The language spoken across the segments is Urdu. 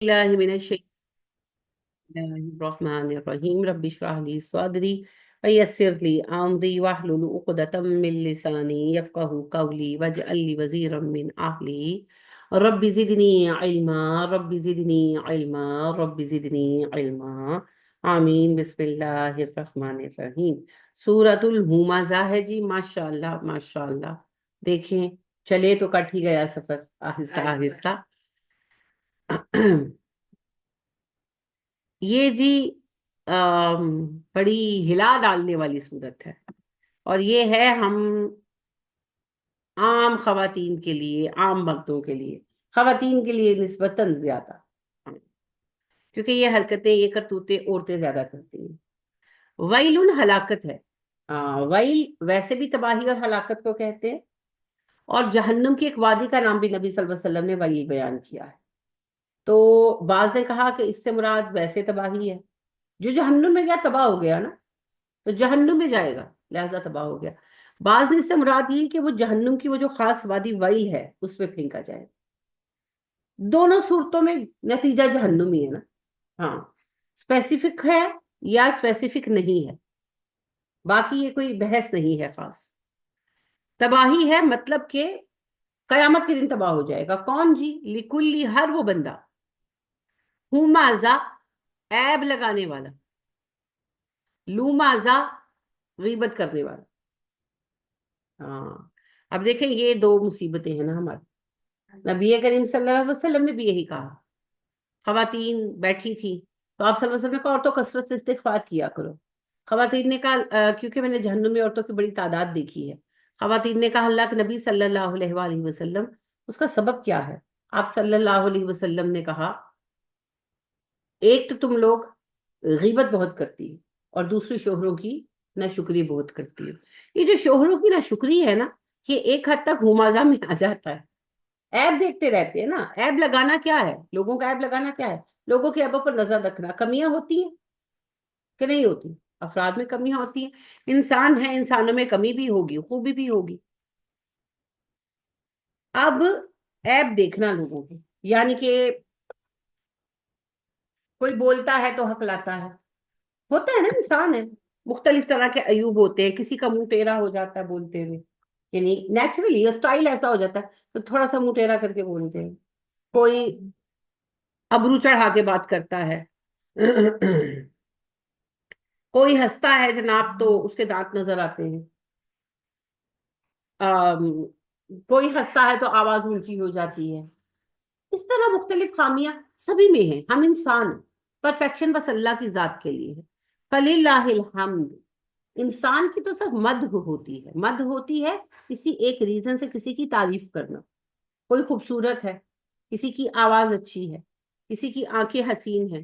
الله من الشيطان الرحمن الرحيم رب اشرح لي صدري ويسر لي أمري واحلل عقدة من لساني يفقهوا قولي واجعل لي وزيرا من أهلي رب زدني علما رب زدني علما رب زدني علما آمین بسم اللہ الرحمن الرحیم سورۃ الہمزہ ہے جی ماشاءاللہ ماشاءاللہ دیکھیں چلے تو کٹ ہی گیا سفر آہستہ آہستہ یہ جی بڑی ہلا ڈالنے والی صورت ہے اور یہ ہے ہم عام خواتین کے لیے عام مردوں کے لیے خواتین کے لیے نسبتاً زیادہ کیونکہ یہ حرکتیں یہ کرتوتیں عورتیں زیادہ کرتی ہیں ویل ہلاکت ہے ویل ویسے بھی تباہی اور ہلاکت کو کہتے ہیں اور جہنم کی ایک وادی کا نام بھی نبی صلی اللہ علیہ وسلم نے ویل بیان کیا ہے تو بعض نے کہا کہ اس سے مراد ویسے تباہی ہے جو جہنم میں گیا تباہ ہو گیا نا تو جہنم میں جائے گا لہذا تباہ ہو گیا بعض نے اس سے مراد یہ کہ وہ جہنم کی وہ جو خاص وادی ویل ہے اس پہ پھینکا جائے دونوں صورتوں میں نتیجہ جہنم ہی ہے نا ہاں اسپیسیفک ہے یا اسپیسیفک نہیں ہے باقی یہ کوئی بحث نہیں ہے خاص تباہی ہے مطلب کہ قیامت کے دن تباہ ہو جائے گا کون جی لکلی ہر وہ بندہ ہمازا عیب لگانے والا لومازا غیبت کرنے والا ہاں اب دیکھیں یہ دو مصیبتیں ہیں نا ہماری نبی کریم صلی اللہ علیہ وسلم نے بھی یہی کہا خواتین بیٹھی تھی تو آپ صلی اللہ علیہ وسلم نے کہا عورتوں کثرت سے استغفار کیا کرو خواتین نے کہا کیونکہ میں نے جہنم میں عورتوں کی بڑی تعداد دیکھی ہے خواتین نے کہا اللہ کے نبی صلی اللہ علیہ وآلہ وسلم اس کا سبب کیا ہے آپ صلی اللہ علیہ وسلم نے کہا ایک تو تم لوگ غیبت بہت کرتی ہے اور دوسری شوہروں کی ناشکری بہت کرتی ہے یہ جو شوہروں کی ناشکری ہے نا یہ ایک حد تک ممازہ میں آ جاتا ہے عیب دیکھتے رہتے ہیں نا عیب لگانا کیا ہے لوگوں کا عیب لگانا کیا ہے لوگوں کے عیبوں پر نظر رکھنا کمیاں ہوتی ہیں کہ نہیں ہوتی افراد میں کمیاں ہوتی ہیں انسان ہے انسانوں میں کمی بھی ہوگی خوبی بھی ہوگی اب عیب دیکھنا لوگوں کی یعنی کہ کوئی بولتا ہے تو حق لاتا ہے ہوتا ہے نا انسان ہے مختلف طرح کے عیوب ہوتے ہیں کسی کا منہ ٹیڑھا ہو جاتا ہے بولتے ہوئے یعنی نیچرلی اسٹائل ایسا ہو جاتا ہے تو تھوڑا سا منہ ٹیڑھا کر کے بولتے ہیں کوئی ابرو چڑھا کے بات کرتا ہے کوئی ہنستا ہے جناب تو اس کے دانت نظر آتے ہیں کوئی ہنستا ہے تو آواز اونچی ہو جاتی ہے اس طرح مختلف خامیاں سبھی میں ہیں ہم انسان پرفیکشن بس اللہ کی ذات کے لیے ہے فللہ الحمد انسان کی تو سب مدح ہوتی ہے مدح ہوتی ہے کسی ایک ریزن سے کسی کی تعریف کرنا کوئی خوبصورت ہے کسی کی آواز اچھی ہے کسی کی آنکھیں حسین ہیں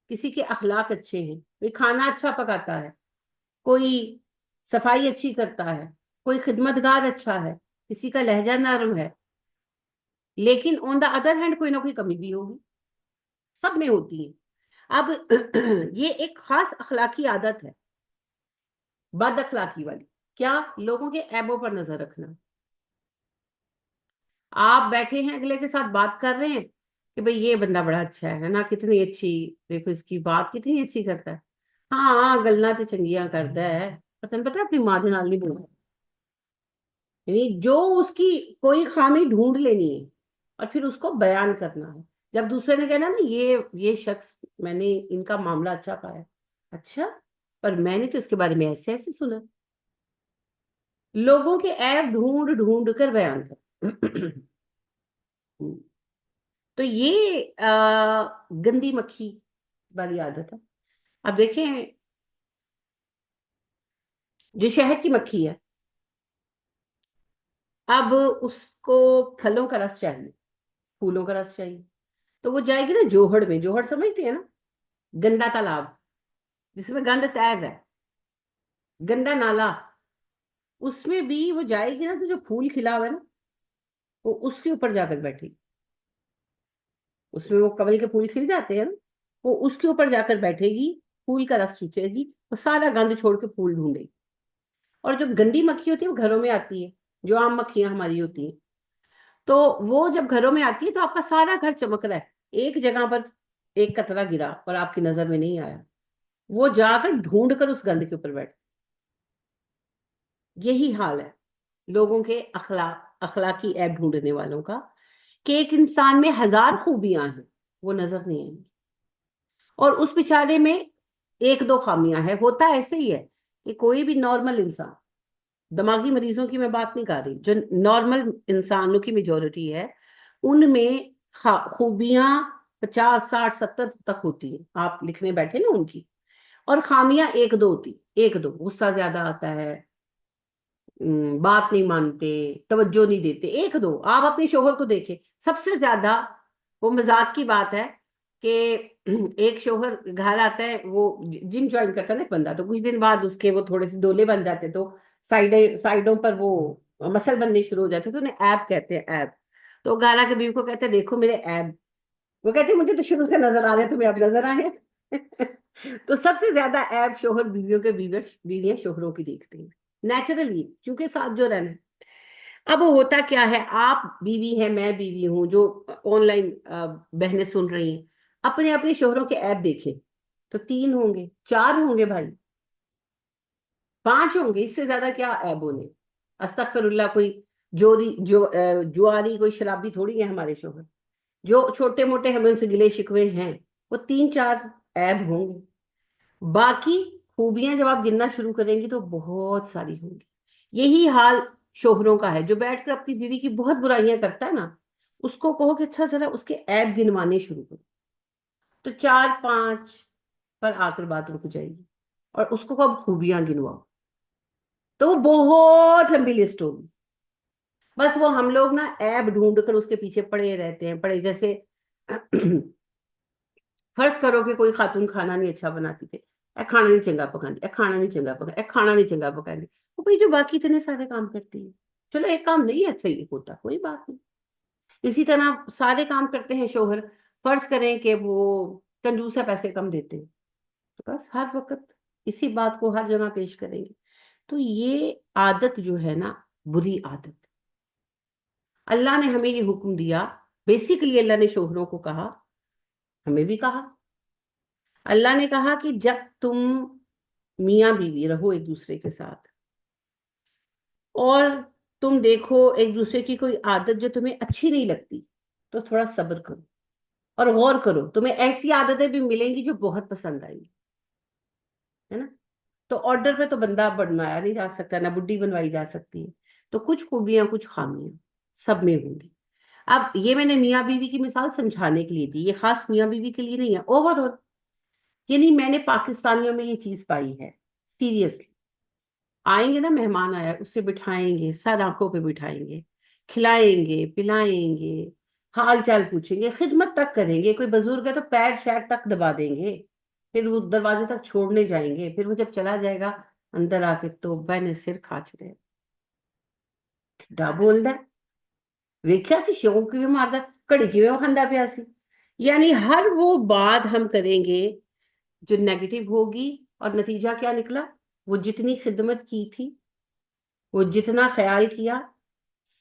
کسی کے اخلاق اچھے ہیں کوئی کھانا اچھا پکاتا ہے کوئی صفائی اچھی کرتا ہے کوئی خدمتگار اچھا ہے کسی کا لہجہ نرم ہے لیکن آن دا ادر ہینڈ کوئی نہ کوئی کمی بھی ہوگی سب میں ہوتی ہے اب یہ ایک خاص اخلاقی عادت ہے بد اخلاقی والی کیا لوگوں کے عیبوں پر نظر رکھنا آپ بیٹھے ہیں اگلے کے ساتھ بات کر رہے ہیں کہ بھئی یہ بندہ بڑا اچھا ہے نا کتنی اچھی دیکھو اس کی بات کتنی اچھی کرتا ہے ہاں گلنا تو چنگیاں کرتا ہے پتہ پتا اپنی ماں کے نال نہیں بولنا یعنی جو اس کی کوئی خامی ڈھونڈ لینی ہے اور پھر اس کو بیان کرنا ہے جب دوسرے نے کہنا نا یہ شخص میں نے ان کا معاملہ اچھا پایا اچھا پر میں نے تو اس کے بارے میں ایسے ایسے سنا لوگوں کے عیب ڈھونڈ ڈھونڈ کر بیان کر تو یہ گندی مکھی والی عادت ہے اب دیکھیں جو شہد کی مکھی ہے اب اس کو پھلوں کا رس چاہیے پھولوں کا رس چاہیے تو وہ جائے گی نا جوہڑ میں جوہڑ سمجھتے ہیں نا گندا تالاب جس میں گند تیر ہے گندا نالا اس میں بھی وہ جائے گی نا تو جو پھول کھلا ہوا ہے نا وہ اس کے اوپر جا کر بیٹھے گی اس میں وہ کنول کے پھول کھل جاتے ہیں نا وہ اس کے اوپر جا کر بیٹھے گی پھول کا رس چوچے گی وہ سارا گند چھوڑ کے پھول ڈھونڈے گی اور جو گندی مکھی ہوتی ہے وہ گھروں میں آتی ہے جو عام مکھیاں ہماری ہوتی ہیں تو وہ جب گھروں میں آتی ہے تو آپ کا سارا گھر چمک رہا ہے ایک جگہ پر ایک قطرہ گرا اور آپ کی نظر میں نہیں آیا، وہ جا کر ڈھونڈ کر اس گند کے اوپر بیٹھ، یہی حال ہے لوگوں کے اخلاقی عیب ڈھونڈنے والوں کا، کہ ایک انسان میں ہزار خوبیاں ہیں وہ نظر نہیں آئیں گی، اور اس بیچارے میں ایک دو خامیاں ہیں. ہوتا ایسے ہی ہے کہ کوئی بھی نارمل انسان، دماغی مریضوں کی میں بات نہیں کر رہی، جو نارمل انسانوں کی میجورٹی ہے، ان میں خوبیاں 50 60 70 تک ہوتی ہیں، آپ لکھنے بیٹھے نا ان کی، اور خامیاں ایک دو ہوتی، ایک دو. غصہ زیادہ آتا ہے، بات نہیں مانتے، توجہ نہیں دیتے، ایک دو. آپ اپنے شوہر کو دیکھیں، سب سے زیادہ وہ مذاق کی بات ہے کہ ایک شوہر گھر آتا ہے، وہ جم جوائن کرتا ہے نا ایک بندہ، تو کچھ دن بعد اس کے وہ تھوڑے سے ڈولے بن جاتے، تو سائڈوں پر وہ مسل بننے شروع ہو جاتے، تو انہیں ایب کہتے ہیں، ایب. تو گھر آ کے بیوی کو کہتے ہیں دیکھو میرے ایب، وہ کہتے ہیں مجھے تو شروع سے نظر آ رہے ہیں، تمہیں اب نظر آئے ہیں. تو سب سے زیادہ ایب شوہر بیویوں کے، بیویاں شوہروں کی دیکھتے ہیں نیچرلی، کیونکہ ساتھ جو رہنا ہے. اب وہ ہوتا کیا ہے، آپ بیوی ہیں میں بیوی ہوں، جو آن لائن بہنیں سن رہی ہیں، اپنے اپنے شوہروں کے ایپ دیکھیں تو 3 ہوں گے، 4 ہوں گے بھائی، 5 ہوں گے، اس سے زیادہ کیا ایب ہونے. استغفر اللہ، کوئی جواری کوئی شرابی تھوڑی ہے ہمارے شوہر. جو چھوٹے موٹے ہمیں ان سے گلے شکوے ہیں وہ 3 4 ایب ہوں گے. باقی خوبیاں جب آپ گننا شروع کریں گی تو بہت ساری ہوں گی. یہی حال شوہروں کا ہے، جو بیٹھ کر اپنی بیوی کی بہت برائیاں کرتا ہے نا، اس کو کہو کہ اچھا ذرا اس کے عیب گنوانے شروع کرو، تو 4 5 پر آ کر بات رک جائے گی، اور اس کو کب خوبیاں گنواؤ تو وہ بہت لمبی لسٹ ہوگی. بس وہ ہم لوگ نا عیب ڈھونڈ کر اس کے پیچھے پڑے رہتے ہیں، پڑے جیسے فرض کرو کہ کوئی خاتون کھانا نہیں اچھا بناتی تھے، اے کھانا نہیں چنگا پکاندی، اے کھانا نہیں چنگا پکا، اے کھانا نہیں چنگا پکاندی. وہ بھائی جو باقی اتنے سارے کام کرتی ہے، چلو ایک کام نہیں ہے صحیح ہوتا، کوئی بات نہیں. اسی طرح سارے کام کرتے ہیں شوہر، فرض کریں کہ وہ کنجوس ہے، پیسے کم دیتے ہیں، تو بس ہر وقت اسی بات کو ہر جگہ پیش کریں گے. تو یہ عادت جو ہے نا، بری عادت. اللہ نے ہمیں یہ حکم دیا، بیسیکلی اللہ نے شوہروں کو کہا، ہمیں بھی کہا. اللہ نے کہا کہ جب تم میاں بیوی رہو ایک دوسرے کے ساتھ، اور تم دیکھو ایک دوسرے کی کوئی عادت جو تمہیں اچھی نہیں لگتی، تو تھوڑا صبر کرو اور غور کرو، تمہیں ایسی عادتیں بھی ملیں گی جو بہت پسند آئیں گی، ہے نا. تو آرڈر پہ تو بندہ بنوایا نہیں جا سکتا، نہ بڈھی بنوائی جا سکتی ہے. تو کچھ خوبیاں کچھ خامیاں سب میں ہوں گی. اب یہ میں نے میاں بیوی کی مثال سمجھانے کے لیے دی، یہ خاص میاں بیوی کے لیے نہیں ہے، اوور آل. یعنی میں نے پاکستانیوں میں یہ چیز پائی ہے سیریسلی. آئیں گے نا، مہمان آیا اسے بٹھائیں گے، سر آنکھوں پہ بٹھائیں گے، کھلائیں گے پلائیں گے، حال چال پوچھیں گے، خدمت تک کریں گے. کوئی بزرگ ہے تو پیر شیر تک دبا دیں گے، پھر وہ دروازے تک چھوڑنے جائیں گے، پھر وہ جب چلا جائے گا اندر آ کے تو نے سر کھاچ رہے ڈا بول ہے ویکھیا سی شوق کی ماردا کڑی کی کھندا پیا سی. یعنی ہر وہ بات ہم کریں گے جو نیگیٹو ہوگی، اور نتیجہ کیا نکلا، وہ جتنی خدمت کی تھی، وہ جتنا خیال کیا،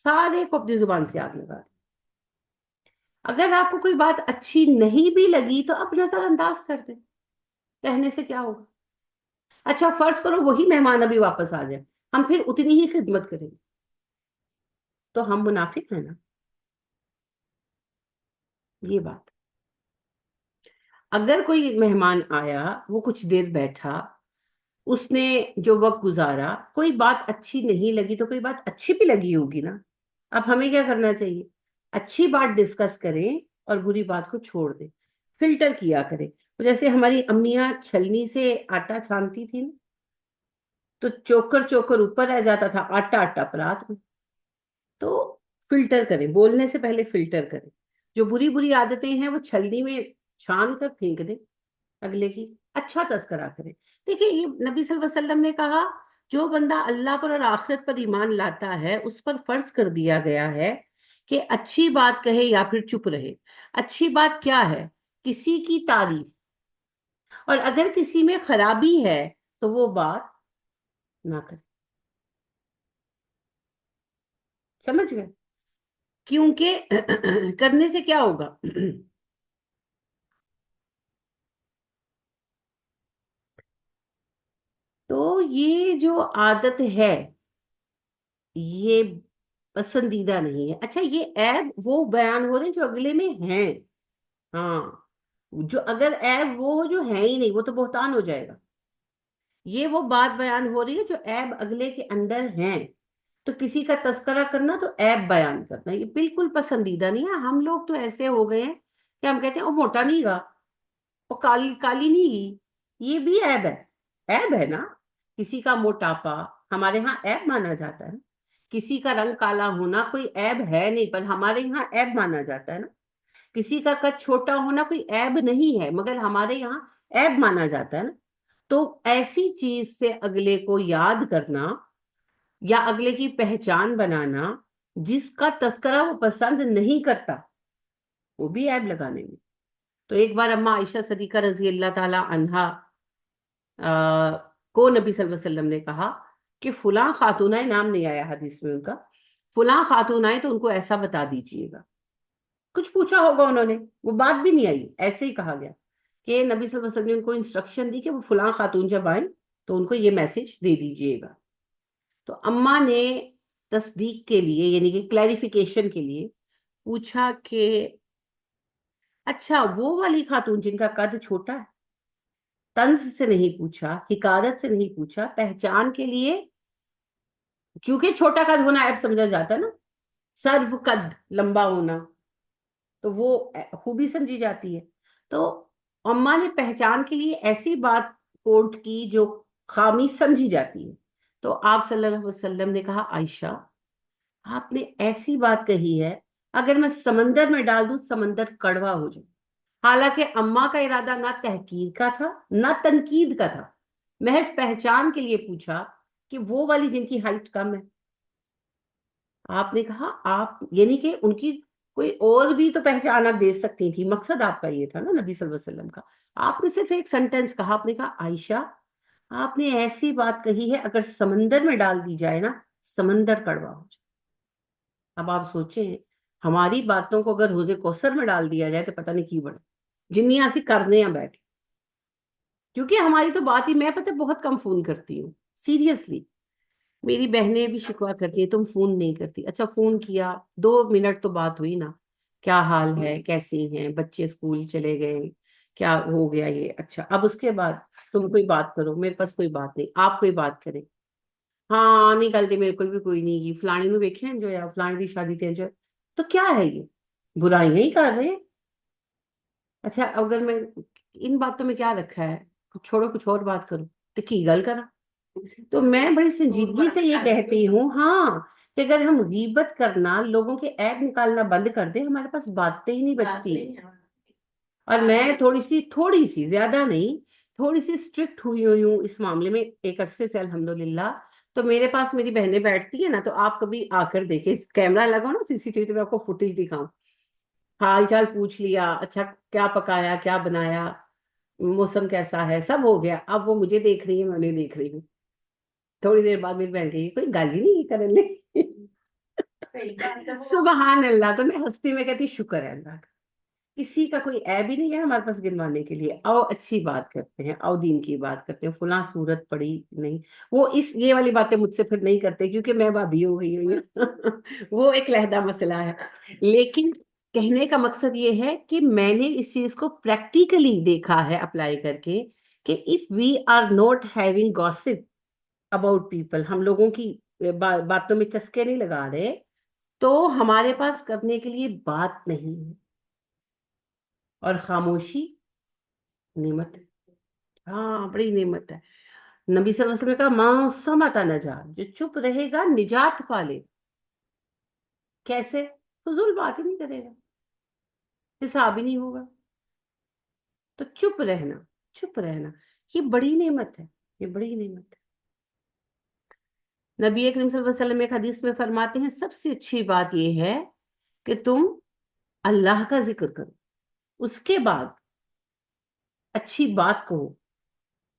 سارے کو اپنی زبان سے یاد لگا دیں. اگر آپ کو کوئی بات اچھی نہیں بھی لگی تو اب نظر انداز کر دیں، کہنے سے کیا ہوگا. اچھا فرض کرو وہی مہمان ابھی واپس آ جائے، ہم پھر اتنی ہی خدمت کریں گے، تو ہم منافق ہیں نا. یہ بات، اگر کوئی مہمان آیا، وہ کچھ دیر بیٹھا، اس نے جو وقت گزارا، کوئی بات اچھی نہیں لگی تو کوئی بات اچھی بھی لگی ہوگی نا. اب ہمیں کیا کرنا چاہیے، اچھی بات ڈسکس کریں اور بری بات کو چھوڑ دیں، فلٹر کیا کریں. جیسے ہماری امیاں چھلنی سے آٹا چھانتی تھی نا، تو چوکر چوکر اوپر رہ جاتا تھا، آٹا آٹا پرات میں. تو فلٹر کریں، بولنے سے پہلے فلٹر کریں. جو بری بری عادتیں ہیں وہ چھلنی میں چھان کر پھینک دیں، اگلے کی اچھا تذکرہ کریں. دیکھیں یہ نبی صلی اللہ علیہ وسلم نے کہا، جو بندہ اللہ پر اور آخرت پر ایمان لاتا ہے اس پر فرض کر دیا گیا ہے کہ اچھی بات کہے یا پھر چپ رہے. اچھی بات کیا ہے، کسی کی تعریف، اور اگر کسی میں خرابی ہے تو وہ بات نہ کرے. سمجھ گئے؟ کیونکہ کرنے سے کیا ہوگا، تو یہ جو عادت ہے یہ پسندیدہ نہیں ہے. اچھا یہ عیب وہ بیان ہو رہے ہیں جو اگلے میں ہیں. ہاں جو اگر عیب وہ جو ہے ہی نہیں وہ تو بہتان ہو جائے گا. یہ وہ بات بیان ہو رہی ہے جو عیب اگلے کے اندر ہیں. تو کسی کا تذکرہ کرنا تو عیب بیان کرنا یہ بالکل پسندیدہ نہیں ہے. ہم لوگ تو ایسے ہو گئے ہیں کہ ہم کہتے ہیں وہ موٹا نہیں گا, وہ کالی کالی نہیں گی. یہ بھی عیب ہے. عیب ہے نا. کسی کا موٹاپا ہمارے ہاں عیب مانا جاتا ہے. کسی کا رنگ کالا ہونا کوئی عیب ہے نہیں پر ہمارے یہاں عیب مانا جاتا ہے نا. کسی کا قد چھوٹا ہونا کوئی عیب نہیں ہے مگر ہمارے یہاں عیب مانا جاتا ہے نا. تو ایسی چیز سے اگلے کو یاد کرنا یا اگلے کی پہچان بنانا جس کا تذکرہ وہ پسند نہیں کرتا وہ بھی عیب لگانے میں. تو ایک بار اما عائشہ صدیقہ رضی اللہ تعالی عنہا کو نبی صلی اللہ علیہ وسلم نے کہا کہ فلاں خاتون آئے, نام نہیں آیا حدیث میں ان کا, فلاں خاتون آئے تو ان کو ایسا بتا دیجئے گا. کچھ پوچھا ہوگا انہوں نے, وہ بات بھی نہیں آئی, ایسے ہی کہا گیا کہ نبی صلی اللہ علیہ وسلم نے ان کو انسٹرکشن دی کہ وہ فلاں خاتون جب آئیں تو ان کو یہ میسج دے دیجئے گا. تو اماں نے تصدیق کے لیے یعنی کہ کلیریفیکیشن کے لیے پوچھا کہ اچھا وہ والی خاتون جن کا قد چھوٹا ہے, طنز سے نہیں پوچھا, حکارت سے نہیں پوچھا, پہچان کے لیے, چونکہ چھوٹا قد ہونا عیب سمجھا جاتا ہے نا, سرو قد لمبا ہونا تو وہ خوبی سمجھی جاتی ہے. تو اماں نے پہچان کے لیے ایسی بات کوٹ کی جو خامی سمجھی جاتی ہے. تو آپ صلی اللہ علیہ وسلم نے کہا عائشہ آپ نے ایسی بات کہی ہے اگر میں سمندر میں ڈال دوں سمندر کڑوا ہو جائے. حالانکہ اماں کا ارادہ نہ تحقیق کا تھا نہ تنقید کا تھا, محض پہچان کے لیے پوچھا کہ وہ والی جن کی ہائٹ کم ہے. آپ نے کہا آپ یعنی کہ ان کی کوئی اور بھی تو پہچان آپ دے سکتی تھی, مقصد آپ کا یہ تھا نا نبی صلی اللہ علیہ وسلم کا. آپ نے صرف ایک سینٹینس کہا, آپ نے کہا عائشہ آپ نے ایسی بات کہی ہے اگر سمندر میں ڈال دی جائے نا سمندر کڑوا ہو جائے. اب آپ سوچیں ہماری باتوں کو اگر حوض کوثر میں ڈال دیا جائے تو پتہ نہیں کی بڑے جنیاں سی کرنے ہیں بیٹھ, کیونکہ ہماری تو بات ہی, میں پتہ بہت کم فون کرتی ہوں سیریسلی. میری بہنیں بھی شکوا کرتی ہیں تم فون نہیں کرتی. اچھا فون کیا 2 منٹ تو بات ہوئی نا, کیا حال ہے, کیسی ہیں بچے, اسکول چلے گئے, کیا ہو گیا یہ, اچھا اب اس کے بعد تم کوئی بات کرو, میرے پاس کوئی بات نہیں, آپ کوئی بات کریں. ہاں نہیں گل میرے کو بھی کوئی نہیں کی, فلانی نو ویکھیا انجوائے, فلانی دی شادی تے انجوائے. تو کیا ہے یہ برائیاں ہی کر رہے ہیں. اچھا اگر میں ان باتوں میں کیا رکھا ہے, چھوڑو کچھ اور بات کرو تو کی گل کرا. تو میں بڑی سنجیدگی سے یہ کہتی ہوں ہاں کہ اگر ہم غیبت کرنا لوگوں کے عیب نکالنا بند کر دیں ہمارے پاس باتیں ہی نہیں بچتی. اور میں تھوڑی سی زیادہ نہیں تھوڑی سی اسٹرکٹ ہوئی ہوں اس معاملے میں ایک عرصے سے الحمدللہ. تو میرے پاس میری بہنیں بیٹھتی ہیں نا تو آپ کبھی آ کر دیکھیں, کیمرہ لگاؤ نا CCTV تو میں آپ کو فوٹیج دکھاؤں, حال چال پوچھ لیا, اچھا کیا پکایا کیا بنایا, موسم کیسا ہے, سب ہو گیا. اب وہ مجھے دیکھ رہی ہے میں انہیں دیکھ رہی ہوں. تھوڑی دیر بعد میری بہن کہی کوئی گل ہی نہیں کرنے. سبحان اللہ. تو میں ہستی میں کہتی شکر ہے اللہ کا, کسی کا کوئی عیب ہی نہیں ہے ہمارے پاس گنوانے کے لیے. آؤ اچھی بات کرتے ہیں, آؤ دین کی بات کرتے ہیں, فلاں صورت پڑی نہیں, وہ یہ والی باتیں مجھ سے پھر نہیں کرتے کیونکہ میں بھابھی ہو گئی ہوں. وہ ایک علیحدہ مسئلہ ہے. لیکن کہنے کا مقصد یہ ہے کہ میں نے اس چیز کو پریکٹیکلی دیکھا ہے اپلائی کر کے کہ if we are not having gossip about people, ہم لوگوں کی باتوں میں چسکے نہیں لگا رہے تو ہمارے پاس کرنے کے لیے بات نہیں ہے. اور خاموشی نعمت ہے, ہاں بڑی نعمت ہے. نبی صلی اللہ علیہ وسلم نے کہا ماں سمت نجا, جو چپ رہے گا نجات پا لے. کیسے؟ فضول بات ہی نہیں کرے گا, حساب ہی نہیں ہوگا. تو چپ رہنا یہ بڑی نعمت ہے, یہ بڑی نعمت ہے. نبی کریم صلی اللہ علیہ وسلم ایک حدیث میں فرماتے ہیں سب سے اچھی بات یہ ہے کہ تم اللہ کا ذکر کرو, اس کے بعد اچھی بات کہو,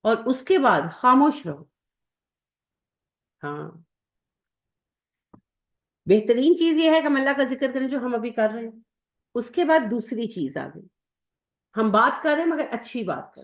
اور اس کے بعد خاموش رہو. ہاں بہترین چیز یہ ہے کہ ہم اللہ کا ذکر کریں جو ہم ابھی کر رہے ہیں. اس کے بعد دوسری چیز آ گئی, ہم بات کر رہے ہیں مگر اچھی بات کر.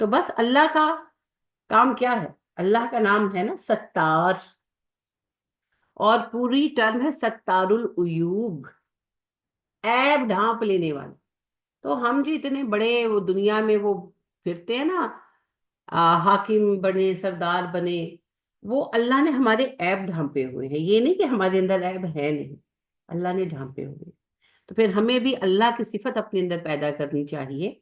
تو بس اللہ کا کام کیا ہے؟ اللہ کا نام ہے نا ستار، اور پوری ٹرم ہے ستار العیوب، عیب ڈھانپ لینے والا۔ تو ہم جو اتنے بڑے وہ دنیا میں وہ پھرتے ہیں نا، حاکم بنے، سردار بنے، وہ اللہ نے ہمارے عیب ڈھانپے ہوئے ہیں، یہ نہیں کہ ہمارے اندر عیب ہے نہیں، اللہ نے ڈھانپے ہوئے ہیں۔ تو پھر ہمیں بھی اللہ کی صفت اپنے اندر پیدا کرنی چاہیے،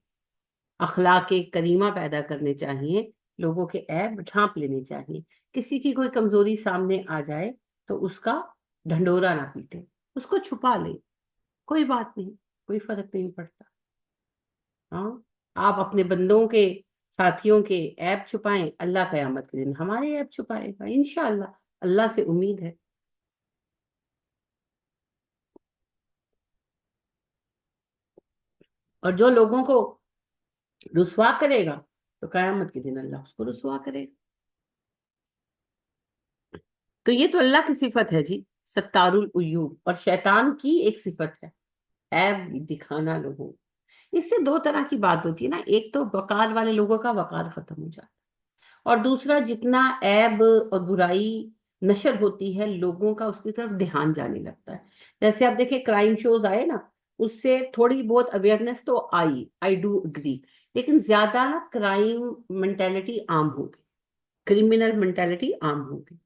اخلاق کریمہ پیدا کرنے چاہیے، لوگوں کے عیب ڈھانپ لینے چاہیے۔ کسی کی کوئی کمزوری سامنے آ جائے تو اس کا ڈھنڈورا نہ پیٹے، اس کو چھپا لے، کوئی بات نہیں، کوئی فرق نہیں پڑتا۔ ہاں، آپ اپنے بندوں کے، ساتھیوں کے عیب چھپائیں، اللہ قیامت کے دن ہمارے عیب چھپائے گا انشاءاللہ، اللہ سے امید ہے۔ اور جو لوگوں کو رسوا کرے گا تو قیامت کے دن اللہ اس کو رسوا کرے گا۔ تو یہ تو اللہ کی صفت ہے جی، ستار العیوب، اور شیطان کی ایک صفت ہے عیب دکھانا لوگوں۔ اس سے دو طرح کی بات ہوتی ہے نا، ایک تو وقار والے لوگوں کا وقار ختم ہو جاتا ہے، اور دوسرا جتنا عیب اور برائی نشر ہوتی ہے لوگوں کا اس کی طرف دھیان جانے لگتا ہے۔ جیسے آپ دیکھیں کرائم شوز آئے نا، اس سے تھوڑی بہت اویئرنیس تو آئی ڈو اگری، لیکن زیادہ نا کرائم مینٹیلٹی عام ہو گئی، کرمنل مینٹیلٹی عام ہو گئی،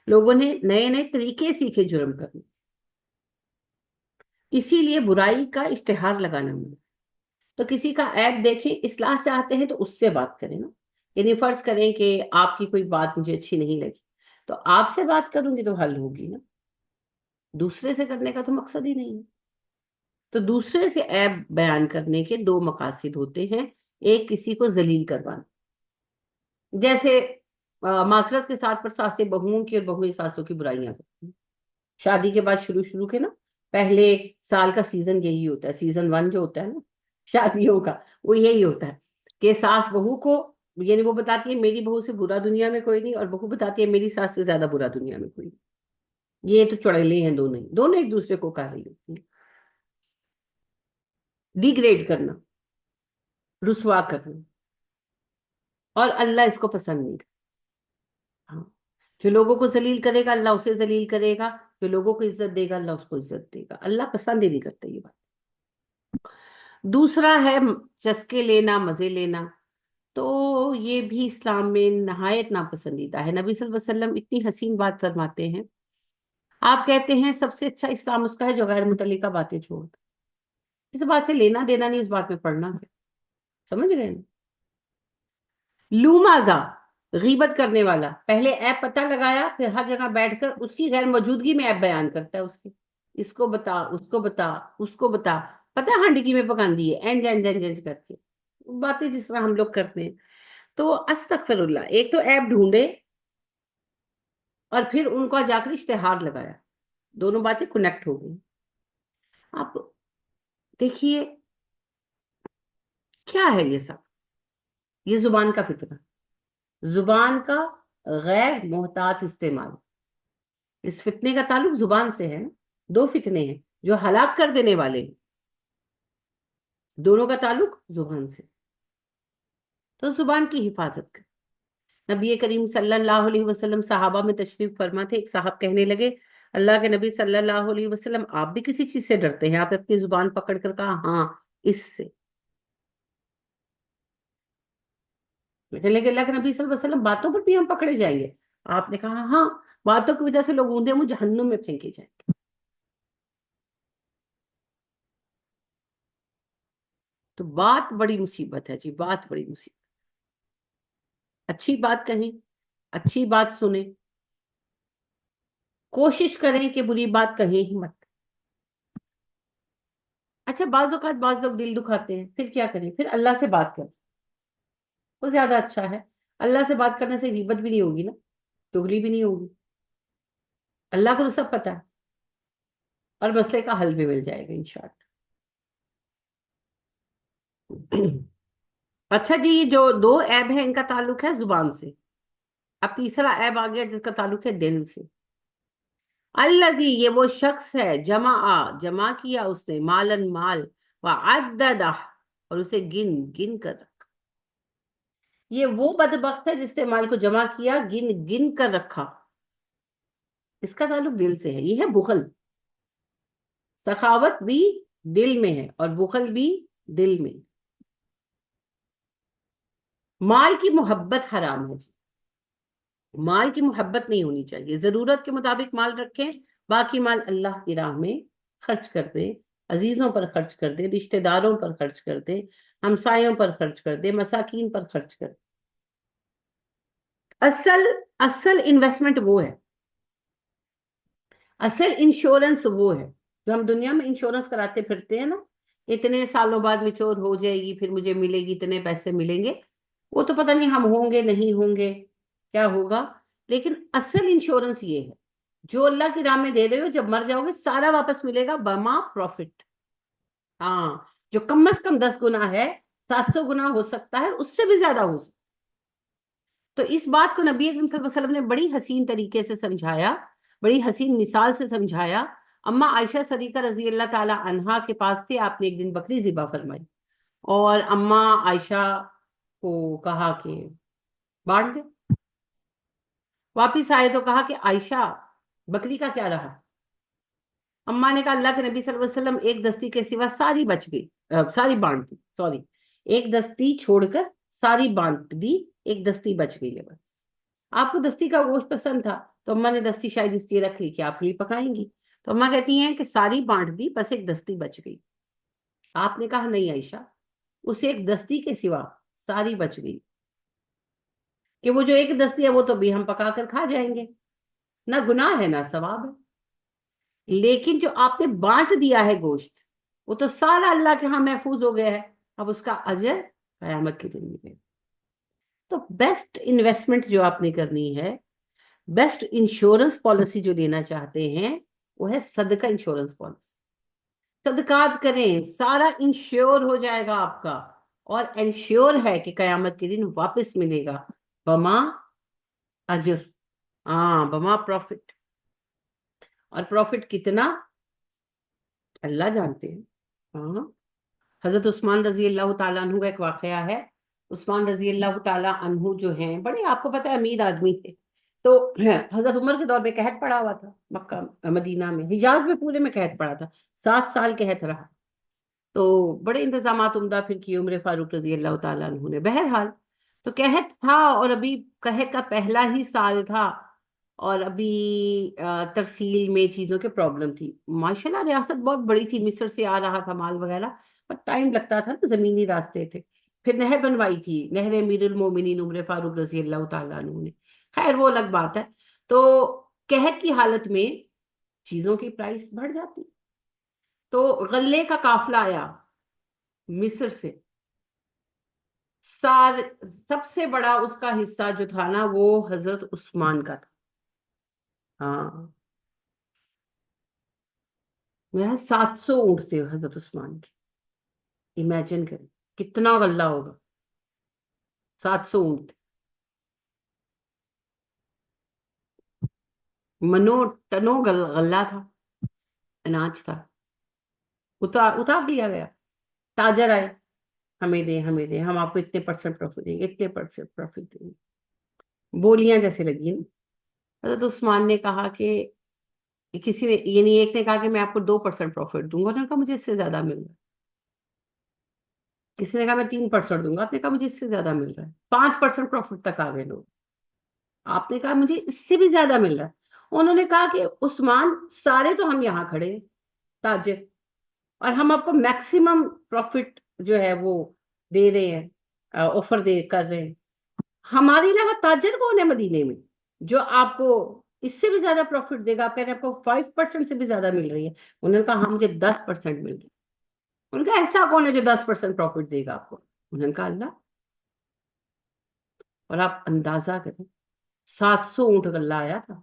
لوگوں نے نئے نئے طریقے سیکھے جرم کرنے، اسی لیے برائی کا اشتہار لگانا ملا۔ تو کسی کا عیب دیکھیں، اصلاح چاہتے ہیں تو اس سے بات کریں نا، یعنی فرض کریں کہ آپ کی کوئی بات مجھے اچھی نہیں لگی، تو آپ سے بات کروں گی تو حل ہوگی نا، دوسرے سے کرنے کا تو مقصد ہی نہیں ہے۔ تو دوسرے سے عیب بیان کرنے کے دو مقاصد ہوتے ہیں، ایک کسی کو ذلیل کروانا، جیسے معذرت کے ساتھ پر ساسیں بہوؤں کی اور بہویں ساسوں کی برائیاں کرتی ہیں۔ شادی کے بعد شروع کے نا پہلے سال کا سیزن یہی ہوتا ہے، سیزن 1 جو ہوتا ہے نا شادیوں کا، وہ یہی ہوتا ہے کہ ساس بہو کو، یعنی وہ بتاتی ہے میری بہو سے برا دنیا میں کوئی نہیں، اور بہو بتاتی ہے میری ساس سے زیادہ برا دنیا میں کوئی نہیں۔ یہ تو چڑیلے ہیں دونوں ہی، دونوں ایک دوسرے کو کہہ رہی ہوتی ہیں۔ ڈیگریڈ کرنا، رسوا کرنا، اور اللہ اس کو پسند نہیں کرتا۔ ہاں، جو لوگوں کو ذلیل کرے گا اللہ اسے ذلیل کرے گا، جو لوگوں کو عزت دے گا اللہ اس کو عزت دے گا، اللہ پسند ہی نہیں کرتا یہ بات۔ دوسرا ہے چسکے لینا، مزے لینا، تو یہ بھی اسلام میں نہایت ناپسندیدہ ہے۔ نبی صلی اللہ علیہ وسلم اتنی حسین بات فرماتے ہیں، آپ کہتے ہیں سب سے اچھا اسلام اس کا ہے جو غیر متعلقہ باتیں چھوڑ دے۔ اس بات سے لینا دینا نہیں، اس بات میں پڑھنا ہے، سمجھ گئے نا؟ لومازا، غیبت کرنے والا، پہلے ایپ پتہ لگایا، پھر ہر جگہ بیٹھ کر اس کی غیر موجودگی میں ایپ بیان کرتا ہے، اس کی، اس کو بتا، اس کو بتا، اس کو بتا، پتہ ہانڈی میں پکان دی ہے اینج اینج اینج اینج کر کے باتیں جس طرح ہم لوگ کرتے ہیں۔ تو استغفر اللہ، ایک تو ایپ ڈھونڈے اور پھر ان کو جا کر اشتہار لگایا، دونوں باتیں کنیکٹ ہو گئی۔ آپ دیکھیے کیا ہے یہ سب، یہ زبان کا فتنہ، زبان کا غیر محتاط استعمال، اس فتنے کا تعلق زبان سے ہے نا، دو فتنے ہیں جو ہلاک کر دینے والے ہیں، دونوں کا تعلق زبان سے، تو زبان کی حفاظت کر۔ نبی کریم صلی اللہ علیہ وسلم صحابہ میں تشریف فرما تھے، ایک صاحب کہنے لگے اللہ کے نبی صلی اللہ علیہ وسلم آپ بھی کسی چیز سے ڈرتے ہیں؟ آپ اپنی زبان پکڑ کر کہا ہاں اس سے، کہنے لگے اللہ کے نبی صلی اللہ علیہ وسلم باتوں پر بھی ہم پکڑے جائیں گے؟ آپ نے کہا ہاں، باتوں کی وجہ سے لوگ اوندے منہ جہنم میں پھینکے جائیں گے۔ تو بات بڑی مصیبت ہے جی، بات بڑی مصیبت، اچھی بات کہیں، اچھی بات سنیں، کوشش کریں کہ بری بات کہیں ہی مت۔ اچھا بعض اوقات بعض لوگ دل دکھاتے ہیں، پھر کیا کریں؟ پھر اللہ سے بات کریں، وہ زیادہ اچھا ہے۔ اللہ سے بات کرنے سے غیبت بھی نہیں ہوگی نا، چغلی بھی نہیں ہوگی، اللہ کو تو سب پتا ہے، اور مسئلے کا حل بھی مل جائے گا انشاءاللہ۔ اچھا جی، یہ جو دو عیب ہیں ان کا تعلق ہے زبان سے، اب تیسرا عیب آ گیا جس کا تعلق ہے دل سے۔ الذی، یہ وہ شخص ہے، جمع کیا اس نے، مالن مال، وعددہ، اور اسے گن گن کر رکھا۔ یہ وہ بدبخت ہے جس نے مال کو جمع کیا، گن گن کر رکھا، اس کا تعلق دل سے ہے، یہ ہے بخل. سخاوت بھی دل میں ہے اور بخل بھی دل میں. مال کی محبت حرام ہے جی، مال کی محبت نہیں ہونی چاہیے. ضرورت کے مطابق مال رکھیں، باقی مال اللہ کی راہ میں خرچ کر دیں، عزیزوں پر خرچ کر دیں، رشتہ داروں پر خرچ کر دیں، ہمسایوں پر خرچ کر دیں، مساکین پر خرچ کر دیں. اصل اصل انویسٹمنٹ وہ ہے، اصل انشورنس وہ ہے جو ہم دنیا میں انشورنس کراتے پھرتے ہیں نا، اتنے سالوں بعد میچور ہو جائے گی، پھر مجھے ملے گی، اتنے پیسے ملیں گے. وہ تو پتہ نہیں ہم ہوں گے نہیں ہوں گے، کیا ہوگا. لیکن اصل انشورنس یہ ہے جو اللہ کی راہ میں دے رہے ہو، جب مر جاؤ گے سارا واپس ملے گا بما پروفٹ. ہاں، جو کم از کم 10 گنا ہے، 700 گنا ہو سکتا ہے، اس سے بھی زیادہ ہو سکتا ہے. تو اس بات کو نبی اکرم صلی اللہ علیہ وسلم نے بڑی حسین طریقے سے سمجھایا، بڑی حسین مثال سے سمجھایا. اما عائشہ صدیقہ رضی اللہ تعالی عنہا کے پاس تھے، آپ نے ایک دن بکری ذبح فرمائی اور اما عائشہ کو کہا کہ بانٹ دے. واپس آئے تو کہا کہ عائشہ بکری کا کیا رہا؟ اما نے کہا اللہ کے نبی صلی اللہ علیہ وسلم ایک دستی کے سوا ساری بچ گئی، ساری بانٹ دی، سوری، ایک دستی چھوڑ کر ساری بانٹ دی، ایک دستی بچ گئی ہے بس. آپ کو دستی کا گوشت پسند تھا تو اما نے دستی شاید اس لیے رکھ لی کہ آپ کے لیے پکائیں گی. تو اما کہتی ہیں کہ ساری بانٹ دی، بس ایک دستی بچ گئی. آپ نے کہا نہیں عائشہ، اس ایک دستی کے سوا ساری بچ گئی، کہ وہ جو ایک دستی ہے وہ تو بھی ہم پکا کر کھا جائیں گے، نہ گناہ ہے نہ ثواب ہے. لیکن جو آپ نے بانٹ دیا ہے گوشت، وہ تو سارا اللہ کے ہاں محفوظ ہو گیا ہے، اب اس کا اجر قیامت کے دن ملے. تو بیسٹ انویسٹمنٹ جو آپ نے کرنی ہے، بیسٹ انشورنس پالیسی جو لینا چاہتے ہیں، وہ ہے صدقہ انشورنس پالیسی. صدقات کریں، سارا انشور ہو جائے گا آپ کا، اور انشور ہے کہ قیامت کے دن واپس ملے گا بما اجر. ہاں، بما پروفٹ. اور پروفٹ کتنا اللہ جانتے ہیں. ہاں، حضرت عثمان رضی اللہ تعالیٰ عنہ کا ایک واقعہ ہے. عثمان رضی اللہ تعالیٰ عنہ جو ہیں بڑے، آپ کو پتہ ہے، امیر آدمی تھے. تو حضرت عمر کے دور میں قحط پڑا ہوا تھا، مکہ مدینہ میں، حجاز میں پورے میں قحط پڑا تھا، 7 سال قحط رہا. تو بڑے انتظامات عمدہ پھر کیے عمر فاروق رضی اللہ تعالیٰ عنہ نے. بہرحال تو قحط تھا، اور ابھی قحط کا پہلا ہی سال تھا، اور ابھی ترسیل میں چیزوں کے پرابلم تھی. ماشاءاللہ ریاست بہت بڑی تھی، مصر سے آ رہا تھا مال وغیرہ، پر ٹائم لگتا تھا نا، زمینی راستے تھے. پھر نہر بنوائی تھی، نہر امیر المومنین عمر فاروق رضی اللہ تعالیٰ عنہ نے. خیر وہ الگ بات ہے. تو قحط کی حالت میں چیزوں کی پرائس بڑھ جاتی. تو غلے کا قافلہ آیا مصر سے، سب سے بڑا اس کا حصہ جو تھا نا، وہ حضرت عثمان کا تھا. ہاں، میں 700 اونٹ سے حضرت عثمان کی. امیجن کریں کتنا غلہ ہوگا، 700 اونٹ. منو ٹنو غلہ تھا، اناج تھا. اتار دیا گیا. تاجر آئے، ہمیں دیں ہمیں دیں، ہم آپ کو اتنے پرسنٹ پروفٹ دیں گے، اتنے پرسنٹ پروفٹ دیں گے. بولیاں جیسے لگی نا. حضرت عثمان نے کہا کہ کسی نے، یعنی ایک نے کہا کہ میں آپ کو 2% پروفٹ دوں گا، انہوں نے کہا مجھے اس سے زیادہ مل رہا ہے. کسی نے کہا میں 3% دوں گا، آپ نے کہا مجھے اس سے زیادہ مل رہا ہے. 5% پروفٹ تک آ گئے لوگ. آپ نے کہا مجھے اس سے بھی زیادہ مل رہا ہے. انہوں نے کہا کہ عثمان، سارے تو ہم یہاں کھڑے ہیں تاجر، اور ہم آپ کو میکسیمم پروفٹ جو ہے وہ دے رہے ہیں، آفر دے کر رہے ہیں. ہمارے علاوہ تاجر کون ہے مدینے میں جو آپ کو اس سے بھی زیادہ پروفٹ دے گا؟ آپ کہہ رہے ہیں آپ کو 5% سے بھی زیادہ مل رہی ہے. انہوں نے کہا ہاں مجھے 10% مل رہی ہے. ان کا ایسا کون ہے جو 10% پروفٹ دے گا آپ کو؟ انہوں نے کہا اللہ. اور آپ اندازہ کریں، 700 اونٹ غلہ آیا تھا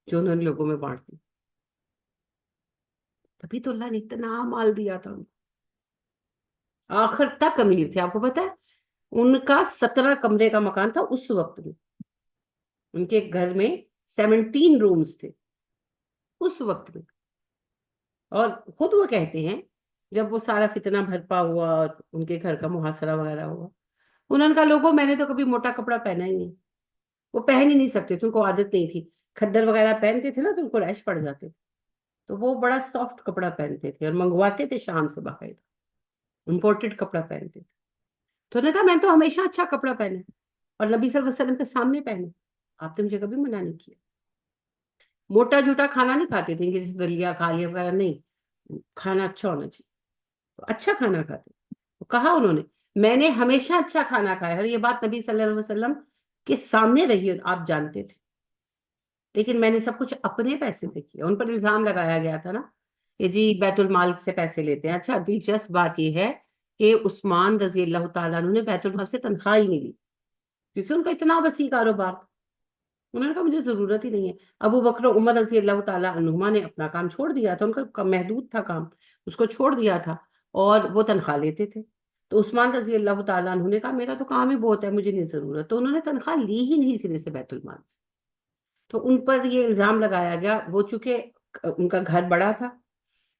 جو انہوں نے لوگوں میں بانٹ دی. تبھی تو اللہ نے اتنا مال دیا تھا. آخر تک امیر تھے. آپ کو پتا ہے ان کا 17 کمرے کا مکان تھا اس وقت میں. ان کے گھر میں 17 رومز تھے اس وقت میں. اور خود وہ کہتے ہیں جب وہ سارا فتنہ بھرپا ہوا اور ان کے گھر کا محاصرہ وغیرہ ہوا، انہوں نے کہا لوگوں میں نے تو کبھی موٹا کپڑا پہنا ہی نہیں. وہ پہن ہی نہیں سکتے تھے, ان کو عادت نہیں تھی. کھدر وغیرہ پہنتے تھے نا تو ان کو ریش پڑ جاتے تھے, تو وہ بڑا سافٹ کپڑا پہنتے تھے اور منگواتے تھے شام سے باقاعدہ, امپورٹڈ کپڑا پہنتے تھے. تو انہوں نے کہا میں تو ہمیشہ اچھا کپڑا پہنے اور نبی صلی اللہ علیہ وسلم کے سامنے پہنے, آپ نے مجھے کبھی منع نہیں کیا. موٹا جھوٹا کھانا نہیں کھاتے تھے, جیسے دلیا کھا لیا وغیرہ نہیں, کھانا اچھا ہونا چاہیے. تو اچھا کھانا کھاتے. تو کہا انہوں نے میں نے ہمیشہ اچھا کھانا کھایا, اور یہ بات نبی صلی اللہ علیہ وسلم کے سامنے رہی, آپ جانتے تھے, لیکن میں نے سب کچھ اپنے پیسے سے کیا. ان پر الزام لگایا گیا تھا نا کہ جی بیت المال سے پیسے لیتے ہیں. اچھا دلچسپ بات یہ ہے کہ عثمان رضی اللہ تعالیٰ عنہ نے بیت المال سے تنخواہ ہی نہیں لی, کیونکہ ان کا اتنا وسیع کاروبار. انہوں نے کہا مجھے ضرورت ہی نہیں ہے. ابو بکر و عمر رضی اللہ تعالیٰ عنہما نے اپنا کام چھوڑ دیا تھا, ان کا محدود تھا کام, اس کو چھوڑ دیا تھا, اور وہ تنخواہ لیتے تھے. تو عثمان رضی اللہ تعالیٰ عنہ نے کہا میرا تو کام ہی بہت ہے, مجھے نہیں ضرورت. تو انہوں نے تنخواہ لی ہی نہیں سرے سے بیت المال سے. تو ان پر یہ الزام لگایا گیا, وہ چونکہ ان کا گھر بڑا تھا,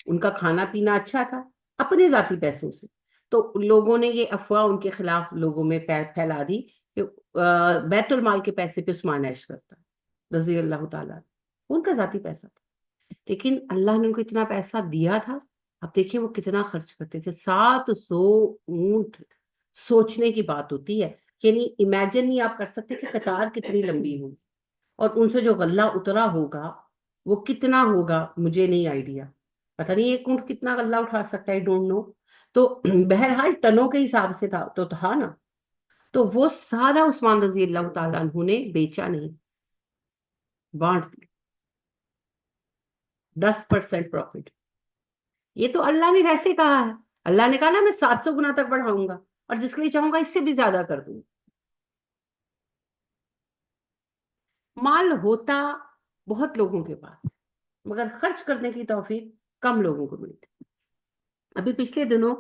ان کا کھانا پینا اچھا تھا اپنے ذاتی پیسوں سے, تو لوگوں نے یہ افواہ ان کے خلاف لوگوں میں پھیلا دی کہ بیت المال کے پیسے پہ عثمان عیش کرتا رضی اللہ تعالیٰ, ان کا ذاتی پیسہ تھا. لیکن اللہ نے ان کو اتنا پیسہ دیا تھا. اب دیکھیں وہ کتنا خرچ کرتے تھے, 700 اونٹ. سوچنے کی بات ہوتی ہے, یعنی امیجن نہیں آپ کر سکتے کہ قطار کتنی لمبی ہو, اور ان سے جو غلہ اترا ہوگا وہ کتنا ہوگا, مجھے نہیں آئیڈیا, پتہ نہیں ایک اونٹ کتنا غلہ اٹھا سکتا ہے, ڈونٹ نو. تو بہرحال ٹنوں کے حساب سے تھا نا. تو وہ سارا عثمان رضی اللہ تعالیٰ عنہ نے بیچا نہیں, بانٹ دیا, 10% پروفٹ. یہ تو اللہ نے ویسے کہا ہے, اللہ نے کہا نا میں 700 گنا تک بڑھاؤں گا, اور جس کے لیے چاہوں گا اس سے بھی زیادہ کر دوں. مال ہوتا بہت لوگوں کے پاس, مگر خرچ کرنے کی توفیق کم لوگوں کو ملتی. ابھی پچھلے دنوں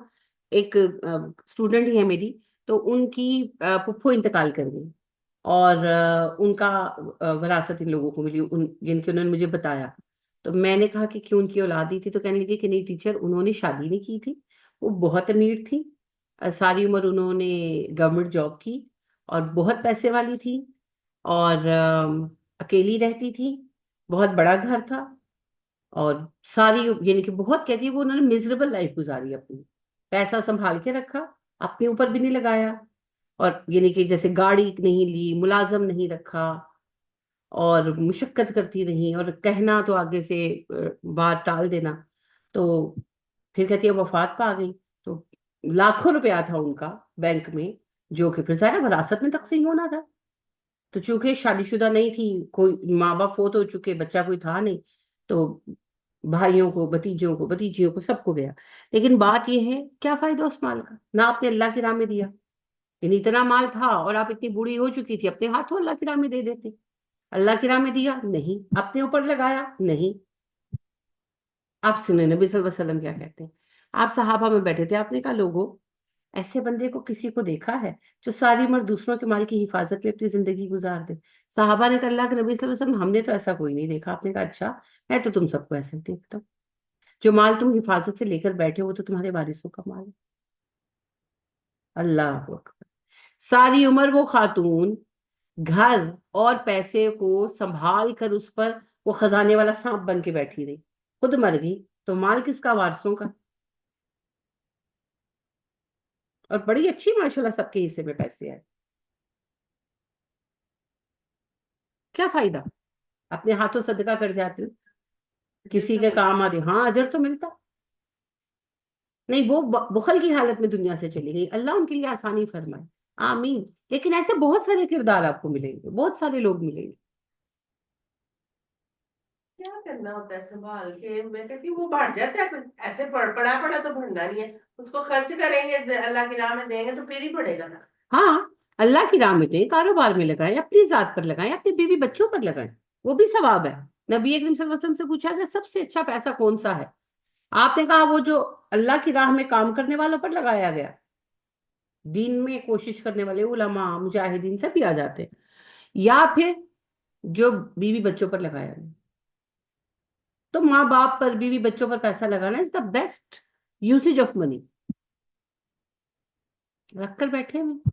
ایک اسٹوڈنٹ ہی ہے میری, تو ان کی پھپھو انتقال کر گئی, اور ان کا وراثت ان لوگوں کو ملی, جن کے انہوں نے مجھے بتایا. تو میں نے کہا کہ کیوں ان کی اولاد ہی تھی, تو کہنے لگے کہ نہیں ٹیچر انہوں نے شادی نہیں کی تھی, وہ بہت امیر تھی, ساری عمر انہوں نے گورنمنٹ جاب کی, اور بہت پیسے والی تھی, اور اکیلی رہتی تھی, بہت بڑا گھر تھا, اور ساری یعنی کہ بہت کہتی ہے وہ انہوں نے میزریبل لائف گزاری اپنی, پیسہ سنبھال کے رکھا, اپنے اوپر بھی نہیں لگایا, اور یعنی کہ جیسے گاڑی نہیں لی, ملازم نہیں رکھا, اور مشقت کرتی رہی, اور کہنا تو آگے سے بات ٹال دینا. تو پھر کہتی ہے وفات پا گئی. تو لاکھوں روپیہ تھا ان کا بینک میں, جو کہ پھر ظاہر وراثت میں تقسیم ہونا تھا. تو چونکہ شادی شدہ نہیں تھی, کوئی ماں باپ فوت ہو چکے, بچہ کوئی تھا نہیں, تو بھائیوں کو, بھتیجوں کو, بھتیجیوں کو, سب کو گیا. لیکن بات یہ ہے کیا فائدہ اس مال کا, نہ آپ نے اللہ کی راہ میں دیا. یعنی اتنا مال تھا اور آپ اتنی بوڑھی ہو چکی تھی, اپنے ہاتھوں اللہ کی راہ میں دے دیتے. اللہ کی راہ میں دیا نہیں, اپنے اوپر لگایا نہیں. آپ سنیں نبی صلی اللہ علیہ وسلم کیا کہتے ہیں. آپ صحابہ میں بیٹھے تھے, آپ نے کہا لوگوں ایسے بندے کو کسی کو دیکھا ہے جو ساری عمر دوسروں کے مال کی حفاظت میں اپنی زندگی گزار دے. صحابہ نے کہا اللہ کے نبی صلی اللہ علیہ وسلم ہم نے تو ایسا کوئی نہیں دیکھا. آپ نے کہا اچھا, میں تو تم سب کو ایسے دیکھتا ہوں. جو مال تم حفاظت سے لے کر بیٹھے ہو وہ تو تمہارے وارثوں کا مال ہے. اللہ اکبر. ساری عمر وہ خاتون گھر اور پیسے کو سنبھال کر اس پر وہ خزانے والا سانپ بن کے بیٹھی رہی, خود مر گئی, تو مال کس کا, وارثوں کا. اور بڑی اچھی ماشاءاللہ سب کے حصے میں پیسے آئے. کیا فائدہ, اپنے ہاتھوں صدقہ کر جاتے ہو, کسی کے کام آتے, ہاں اجر تو ملتا. نہیں وہ بخل کی حالت میں دنیا سے چلی گئی, اللہ ان کے لیے آسانی فرمائے, آمین. لیکن ایسے بہت سارے کردار آپ کو ملیں گے, بہت سارے لوگ ملیں گے. کیا کرنا ہوتا ہے سنبھال کے, میں کہتی ہوں وہ بڑھ جاتا ہے, ایسے پڑا پڑا تو بڑھنا نہیں ہے, اس کو خرچ کریں گے اللہ کی راہ میں دیں گے تو پھر ہی پڑے گا نا. ہاں اللہ کی راہ میں دیں, کاروبار میں لگائیں, اپنی ذات پر لگائیں, اپنی بیوی بچوں پر لگائیں, وہ بھی ثواب ہے. نبی اکرم صلی اللہ علیہ وسلم سے پوچھا گیا سب سے اچھا پیسہ کون سا ہے, آپ نے کہا وہ جو اللہ کی راہ میں کام کرنے والوں پر لگایا گیا. دین میں کوشش کرنے والے علماء مجاہدین سب بھی آ جاتے ہیں, یا پھر جو بیوی بچوں پر لگایا گیا. تو ماں باپ پر, بیوی بچوں پر پیسہ لگانا is the best usage of money. رکھ کر بیٹھے ہوئے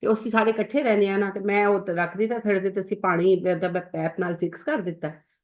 ਤੇ ਉਸੇ ਸਾਰੇ ਇਕੱਠੇ ਰਹਿੰਦੇ ਆ ਨਾ, ਤੇ ਮੈਂ ਉਹ ਰੱਖ ਦਿੱਤਾ ਥੜੇ ਤੇ ਅਸੀਂ ਪਾਣੀ ਦਾ ਪੈਪ ਨਾਲ ਫਿਕਸ ਕਰ ਦਿੱਤਾ,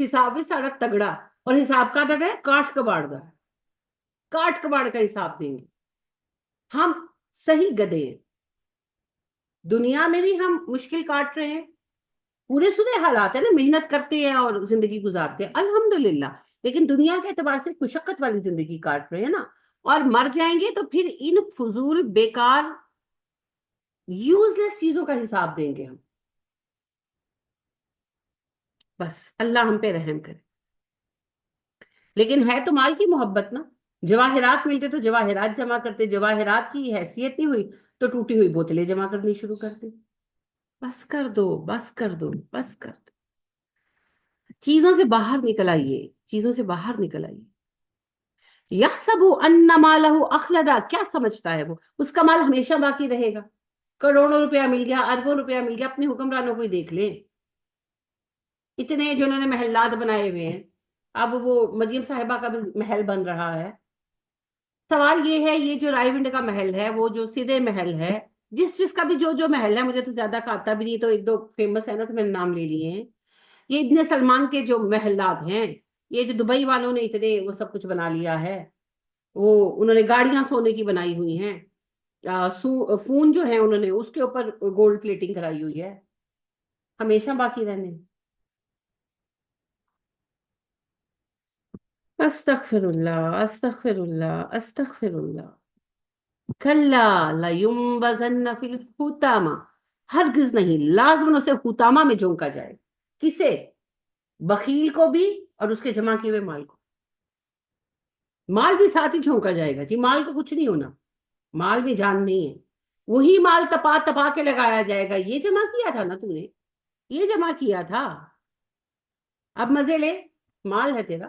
حساب بھی سارا تگڑا، اور حساب کا ڈر ہے کاٹ کباڑ کا، کاٹ کباڑ کا حساب دیں گے ہم، صحیح گدے ہیں، دنیا میں بھی ہم مشکل کاٹ رہے ہیں، پورے سنے حالات ہیں نا، محنت کرتے ہیں اور زندگی گزارتے ہیں الحمدللہ، لیکن دنیا کے اعتبار سے مشقت والی زندگی کاٹ رہے ہیں نا، اور مر جائیں گے تو پھر ان فضول بیکار یوز لیس چیزوں کا حساب دیں گے ہم، بس اللہ ہم پہ رحم کرے۔ لیکن ہے تو مال کی محبت نا، جواہرات ملتے تو جواہرات جمع کرتے، جواہرات کی حیثیت نہیں ہوئی تو ٹوٹی ہوئی بوتلیں جمع کرنی شروع کرتے، بس کر دو، بس کر دو، بس کر دو، چیزوں سے باہر نکل آئیے، چیزوں سے باہر نکل آئیے۔ یحسب ان مالہ اخلدا، کیا سمجھتا ہے وہ اس کا مال ہمیشہ باقی رہے گا؟ کروڑوں روپیہ مل گیا، اربوں روپیہ مل گیا، اپنے حکمرانوں کو ہی دیکھ لیں، اتنے جنہوں نے محلات بنائے ہوئے ہیں، اب وہ مریم صاحبہ کا بھی محل بن رہا ہے۔ سوال یہ ہے، یہ جو رائے ونڈ کا محل ہے، وہ جو سدے محل ہے، جس کا بھی جو محل ہے، مجھے تو زیادہ کھاتا بھی نہیں، تو ایک دو فیمس ہے نا تو میں نے نام لے لیے ہیں، یہ ابن سلمان کے جو محلات ہیں، یہ جو دبئی والوں نے اتنے وہ سب کچھ بنا لیا ہے، وہ انہوں نے گاڑیاں سونے کی بنائی ہوئی ہیں، فون جو ہے انہوں نے اس کے اوپر گولڈ پلیٹنگ کرائی ہوئی ہے، ہمیشہ باقی رہنے۔ استغفر اللہ، استغفر اللہ، استغفر اللہ، کلا لینبذن فی الحطامہ، ہرگز نہیں، لازمن اسے حطامہ میں جھونکا جائے، کسے؟ بخیل کو بھی اور اس کے جمع کیے ہوئے مال کو، مال بھی ساتھ ہی جھونکا جائے گا جی، مال کو کچھ نہیں ہونا، مال میں جان نہیں ہے، وہی مال تپا تپا کے لگایا جائے گا، یہ جمع کیا تھا نا تو نے، یہ جمع کیا تھا، اب مزے لے، مال ہے تیرا۔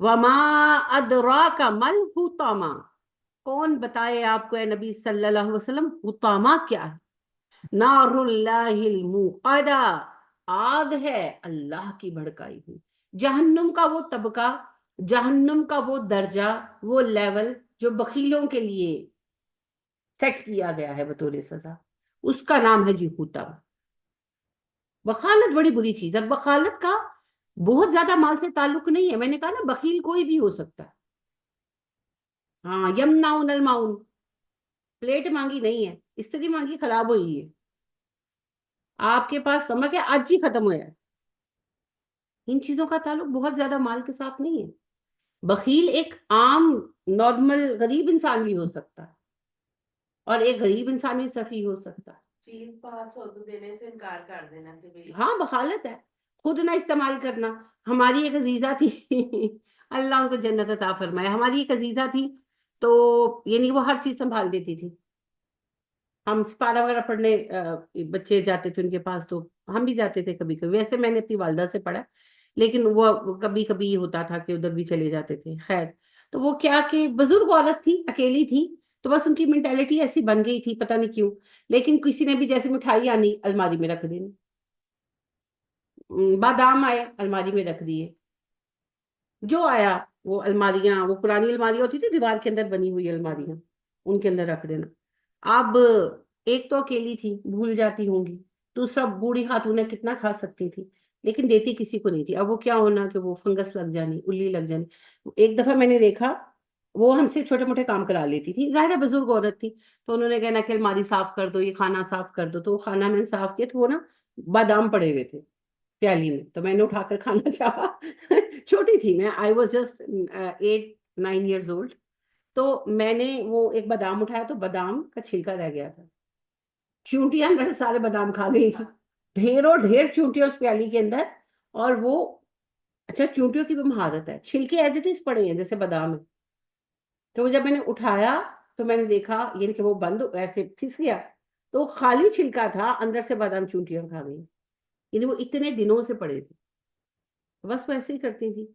وما ادراک مل حطامہ، کون بتائے آپ کو اے نبی صلی اللہ علیہ وسلم حطامہ کیا ہے؟ نار اللہ الموقدہ، آگ ہے اللہ کی بھڑکائی ہوئی، جہنم کا وہ طبقہ، جہنم کا وہ درجہ، وہ لیول جو بخیلوں کے لیے سیٹ کیا گیا ہے بطور سزا، اس کا نام ہے جی حطامہ۔ بخالت بڑی بری چیز ہے، بخالت کا بہت زیادہ مال سے تعلق نہیں ہے، میں نے کہا نا بخیل کوئی بھی ہو سکتا ہے، ہاں، یمنعون الماؤن، پلیٹ مانگی نہیں ہے، استری مانگی خراب ہوئی ہے، آپ کے پاس نمک ہے آج ہی ختم ہوا ہے، ان چیزوں کا تعلق بہت زیادہ مال کے ساتھ نہیں ہے۔ بخیل ایک عام نارمل غریب انسان بھی ہو سکتا ہے، اور ایک غریب انسان بھی سخی ہو سکتا ہے، چیز پاس ہو تو دینے سے انکار کر دینا کہ بھئی ہاں بخالت ہے، خود نہ استعمال کرنا۔ ہماری ایک عزیزہ تھی اللہ ان کو جنت عطا فرمائے، ہماری ایک عزیزہ تھی، تو یعنی وہ ہر چیز سنبھال دیتی تھی، ہم سپارہ وغیرہ پڑھنے بچے جاتے تھے ان کے پاس، تو ہم بھی جاتے تھے کبھی کبھی، ویسے میں نے اپنی والدہ سے پڑھا، لیکن وہ کبھی کبھی یہ ہوتا تھا کہ ادھر بھی چلے جاتے تھے، خیر، تو وہ کیا کہ بزرگ عورت تھی، اکیلی تھی، تو بس ان کی مینٹالٹی ایسی بن گئی تھی پتہ نہیں کیوں، لیکن کسی نے بھی جیسے مٹھائی آنی الماری میں رکھ دینی، بادام آئے الماری میں رکھ دیے، جو آیا وہ الماریاں، وہ پرانی الماریاں ہوتی تھی دیوار کے اندر بنی ہوئی الماریاں، ان کے اندر رکھ دینا۔ اب ایک تو اکیلی تھی، بھول جاتی ہوں گی، دوسرا بوڑھی خاتونیں کتنا کھا سکتی تھی، لیکن دیتی کسی کو نہیں تھی، اب وہ کیا ہونا کہ وہ فنگس لگ جانی، الی لگ جانی۔ ایک دفعہ میں نے دیکھا وہ ہم سے چھوٹے موٹے کام کرا لیتی تھی، ظاہر ہے بزرگ عورت تھی، تو انہوں نے کہنا کہ الماری صاف کر دو، یہ کھانا صاف کر دو، تو وہ کھانا میں نے صاف کیا، تو وہ نا بادام پڑے ہوئے تھے پیالی میں، تو میں نے اٹھا کر کھانا چاہا چھوٹی تھی میں، I was just 8 9 years old، تو میں نے وہ ایک بادام اٹھایا تو بادام کا چھلکا رہ گیا تھا، چونٹیاں میرے سارے بادام کھا گئی تھی، ڈھیروں ڈھیر چونٹیاں اس پیالی کے اندر، اور وہ، اچھا چونٹیوں کی بھی مہارت ہے، چھلکے ایز اٹ از پڑے ہیں جیسے بادام ہے، تو جب میں نے اٹھایا تو میں نے دیکھا یعنی کہ وہ بند ایسے پھس گیا، تو خالی چھلکا تھا، اندر سے بادام چونٹیاں کھا گئی، یعنی وہ اتنے دنوں سے پڑے تھے، بس وہ ایسے ہی کرتی تھی،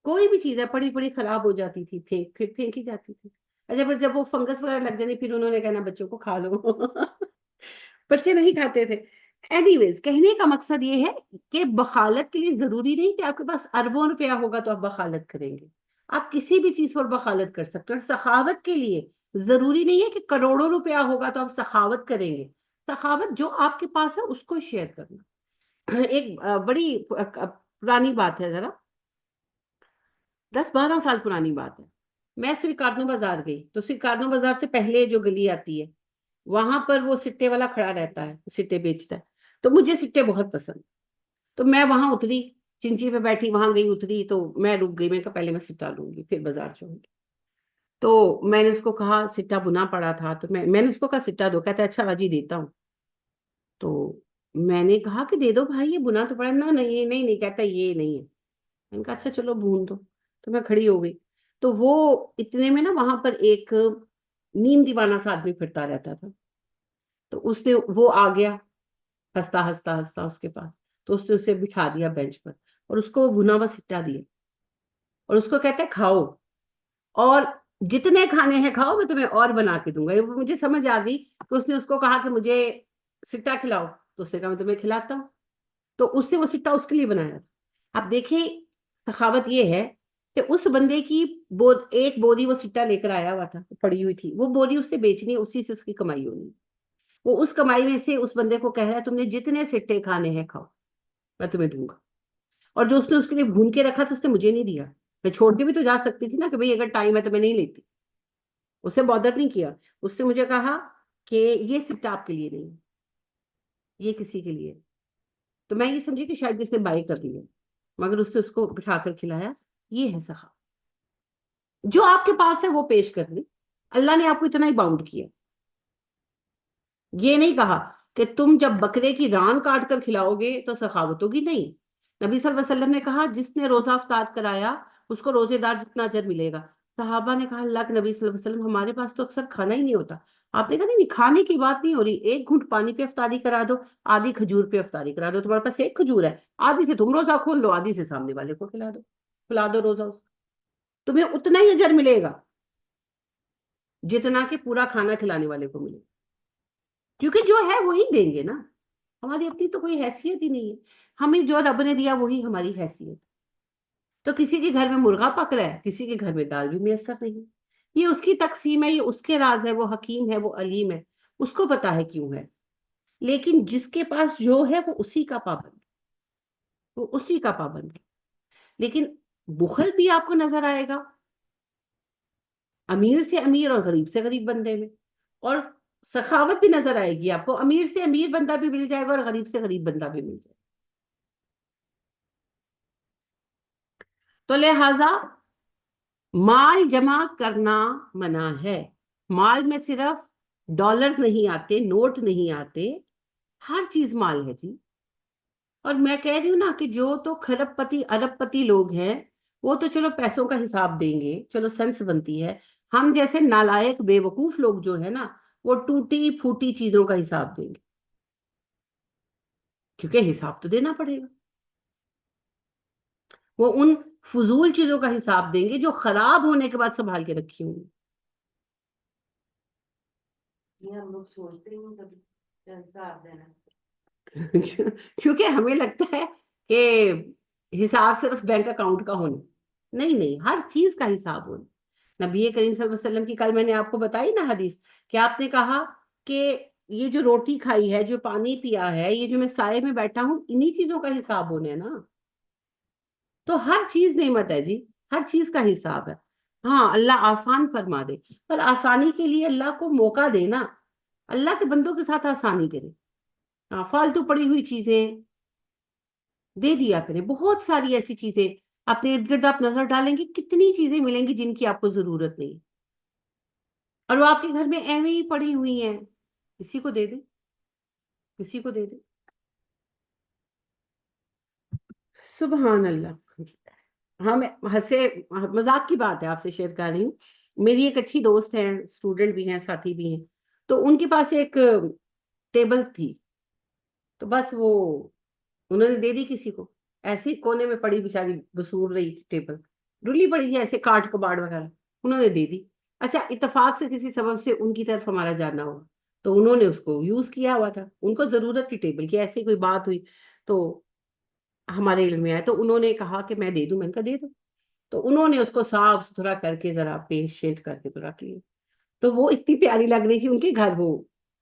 کوئی بھی چیز ہے پڑی پڑی خراب ہو جاتی تھی، پھر پھینکی جاتی تھی، اچھا پھر جب وہ فنگس وغیرہ لگ جاتی پھر انہوں نے کہنا بچوں کو کھا لو بچے نہیں کھاتے تھے۔ اینی ویز کہنے کا مقصد یہ ہے کہ بخالت کے لیے ضروری نہیں کہ آپ کے پاس اربوں روپیہ ہوگا تو آپ بخالت کریں گے، آپ کسی بھی چیز پر بخالت کر سکتے ہیں، اور سخاوت کے لیے ضروری نہیں ہے کہ کروڑوں روپیہ ہوگا تو آپ سخاوت کریں گے، سخاوت جو آپ کے پاس ہے اس کو شیئر کرنا، ایک بڑی پرانی بات ہے، ذرا 10-12 سال پرانی بات ہے. میں سرکارنو بازار گئی، تو سرکارنو بازار سے پہلے جو گلی آتی ہے وہاں پر وہ سٹے والا کھڑا رہتا ہے، سٹے بیچتا ہے. تو مجھے سٹے بہت پسند، تو میں وہاں اتری، چنچی پہ بیٹھی وہاں گئی اتری، تو میں رک گئی، میں نے کہا پہلے میں سٹا لوں گی پھر بازار جاؤں گی. تو میں نے اس کو کہا سٹا بنا پڑا تھا، تو میں نے اس کو کہا سٹا دو، کہتا ہے اچھا باجی دیتا ہوں. تو میں نے کہا کہ دے دو بھائی، یہ بنا تو پڑا. نہ نہیں نہیں نہیں، کہتا یہ نہیں ہے. میں نے کہا اچھا چلو بھون دو. تو میں کھڑی ہو گئی، تو وہ اتنے میں نا وہاں پر ایک نیم دیوانہ سا آدمی پھرتا رہتا تھا. تو اس نے وہ آ گیا ہنستا ہنستا ہنستا اس کے پاس. تو اس نے اسے بٹھا دیا بینچ پر، اور اس کو وہ بھنا ہوا سٹا دیا، اور اس کو کہتے ہیں کھاؤ، اور جتنے کھانے ہیں کھاؤ، میں تمہیں اور بنا کے دوں گا. مجھے سمجھ آ گئی کہ اس نے اس کو کہا کہ مجھے سٹا کھلاؤ، تو اس نے کہا میں تمہیں کھلاتا ہوں. تو اس نے وہ سٹا اس کے لیے بنایا تھا. اب دیکھیں سخاوت یہ ہے کہ اس بندے کی ایک بوری وہ سٹا لے کر آیا ہوا تھا، پڑی ہوئی تھی، وہ بوری اس سے بیچنی ہے، اسی سے اس کی کمائی ہونی ہے. وہ اس کمائی میں سے اس بندے کو کہہ رہا ہے تم نے جتنے سٹے کھانے ہیں کھاؤ، میں تمہیں دوں گا. اور جو اس نے اس کے لیے بھون کے رکھا تھا اس نے مجھے نہیں دیا. میں چھوڑ کے بھی تو جا سکتی تھی نا کہ بھئی اگر ٹائم ہے تو میں نہیں لیتی. اسے بادر نہیں کیا. اس نے مجھے کہا کہ یہ سٹا آپ کے لیے نہیں، یہ کسی کے لیے. تو میں یہ سمجھی کہ شاید اس نے بائی کر لی ہے، مگر اس نے اس کو بٹھا کر کھلایا. یہ ہے سخا. جو آپ کے پاس ہے وہ پیش کر لی. اللہ نے آپ کو اتنا ہی باؤنڈ کیا. یہ نہیں کہا کہ تم جب بکرے کی ران کاٹ کر کھلاؤ گے تو سخاوت ہوگی. نہیں، نبی صلی اللہ علیہ وسلم نے کہا جس نے روزہ افطار کرایا اس کو روزے دار جتنا اجر ملے گا. صحابہ نے کہا اللہ کے نبی صلی اللہ علیہ وسلم ہمارے پاس تو اکثر کھانا ہی نہیں ہوتا. آپ نے کہا نہیں نہیں، کھانے کی بات نہیں ہو رہی، ایک گھنٹ پانی پہ افطاری کرا دو، آدھی کھجور پہ افطاری کرا دو. تمہارے پاس ایک کھجور ہے، آدھی سے تم روزہ کھول لو، آدھی سے سامنے والے کو کھلا دو روزہ اس کا. تمہیں اتنا ہی اجر ملے گا جتنا کہ پورا کھانا کھلانے والے کو ملے. کیونکہ جو ہے وہی دیں گے نا، ہماری اپنی تو کوئی حیثیت ہی نہیں ہے. ہمیں جو رب نے دیا وہی ہماری حیثیت. تو کسی کے گھر میں مرغا پک رہا ہے، کسی کے گھر میں دال بھی میسر نہیں. یہ اس کی تقسیم ہے، یہ اس کے راز ہے، وہ حکیم ہے، وہ علیم ہے، اس کو پتا ہے کیوں ہے. لیکن جس کے پاس جو ہے وہ اسی کا پابند، وہ اسی کا پابند ہے. لیکن بخل بھی آپ کو نظر آئے گا امیر سے امیر اور غریب سے غریب بندے میں، اور سخاوت بھی نظر آئے گی آپ کو، امیر سے امیر بندہ بھی مل جائے گا اور غریب سے غریب بندہ بھی مل جائے گا. تو لہذا مال جمع کرنا منع ہے. مال میں صرف ڈالرز نہیں آتے، نوٹ نہیں آتے، ہر چیز مال ہے جی. اور میں کہہ رہی ہوں نا کہ جو تو کھرب پتی ارب پتی لوگ ہیں وہ تو چلو پیسوں کا حساب دیں گے، چلو سینس بنتی ہے. ہم جیسے نالائق بے وقوف لوگ جو ہے نا وہ ٹوٹی پھوٹی چیزوں کا حساب دیں گے، کیونکہ حساب تو دینا پڑے گا. وہ ان فضول چیزوں کا حساب دیں گے جو خراب ہونے کے بعد سنبھال کے رکھی ہوں گی. یہ ہم لوگ سوچتے ہیں کبھی حساب دینا. کیونکہ ہمیں لگتا ہے کہ حساب صرف بینک اکاؤنٹ کا ہونا. نہیں نہیں، ہر چیز کا حساب ہونا. نبی کریم صلی اللہ علیہ وسلم کی کل میں نے آپ کو بتائی نا حدیث، کہ آپ نے کہا کہ یہ جو روٹی کھائی ہے، جو پانی پیا ہے، یہ جو میں سائے میں بیٹھا ہوں، انہی چیزوں کا حساب ہونا ہے نا. تو ہر چیز نعمت ہے جی، ہر چیز کا حساب ہے. ہاں اللہ آسان فرما دے، پر آسانی کے لیے اللہ کو موقع دے نا، اللہ کے بندوں کے ساتھ آسانی کرے. ہاں فالتو پڑی ہوئی چیزیں دے دیا کریں. بہت ساری ایسی چیزیں اپنے ارد گرد آپ نظر ڈالیں گے، کتنی چیزیں ملیں گی جن کی آپ کو ضرورت نہیں، اور وہ آپ کے گھر میں ایویں ہی پڑی ہوئی ہیں. کسی کو دے دیں، کسی کو دے دیں. سبحان اللہ. ہاں میں ہنسے، مذاق کی بات ہے آپ سے شیئر کر رہی ہوں. میری ایک اچھی دوست ہے، اسٹوڈنٹ بھی ہیں، ساتھی بھی ہیں. تو ان کے پاس ایک ٹیبل تھی، تو بس وہ انہوں نے دے دی کسی کو. ایسے کونے میں پڑی بیچاری بسور رہی ٹیبل، ڈلی پڑی تھی ایسے کاٹ کباڑ وغیرہ، انہوں نے دے دی. اچھا اتفاق سے کسی سبب سے ان کی طرف ہمارا جانا ہوا، تو انہوں نے اس کو یوز کیا ہوا تھا، ان کو ضرورت تھی ٹیبل کی، ایسی کوئی بات ہوئی تو ہمارے علم میں آیا، تو انہوں نے کہا کہ میں دے دوں. میں نے کہا دے دو. تو انہوں نے اس کو صاف ستھرا کر کے ذرا پینٹ شینٹ کر کے تو رکھ لیا. تو وہ اتنی پیاری لگ رہی تھی ان کے گھر وہ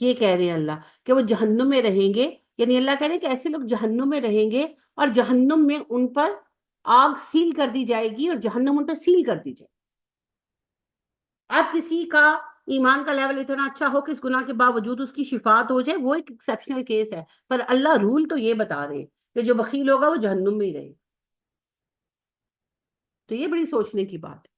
یہ کہہ رہے ہیں اللہ کہ وہ جہنم میں رہیں گے، یعنی اللہ کہہ رہے ہیں کہ ایسے لوگ جہنم میں رہیں گے اور جہنم میں ان پر آگ سیل کر دی جائے گی اور جہنم ان پر سیل کر دی جائے گی۔ اب کسی کا ایمان کا لیول اتنا اچھا ہو کہ اس گناہ کے باوجود اس کی شفاعت ہو جائے، وہ ایک ایکسیپشنل کیس ہے، پر اللہ رول تو یہ بتا رہے ہیں کہ جو بخیل ہوگا وہ جہنم میں ہی رہے۔ تو یہ بڑی سوچنے کی بات ہے۔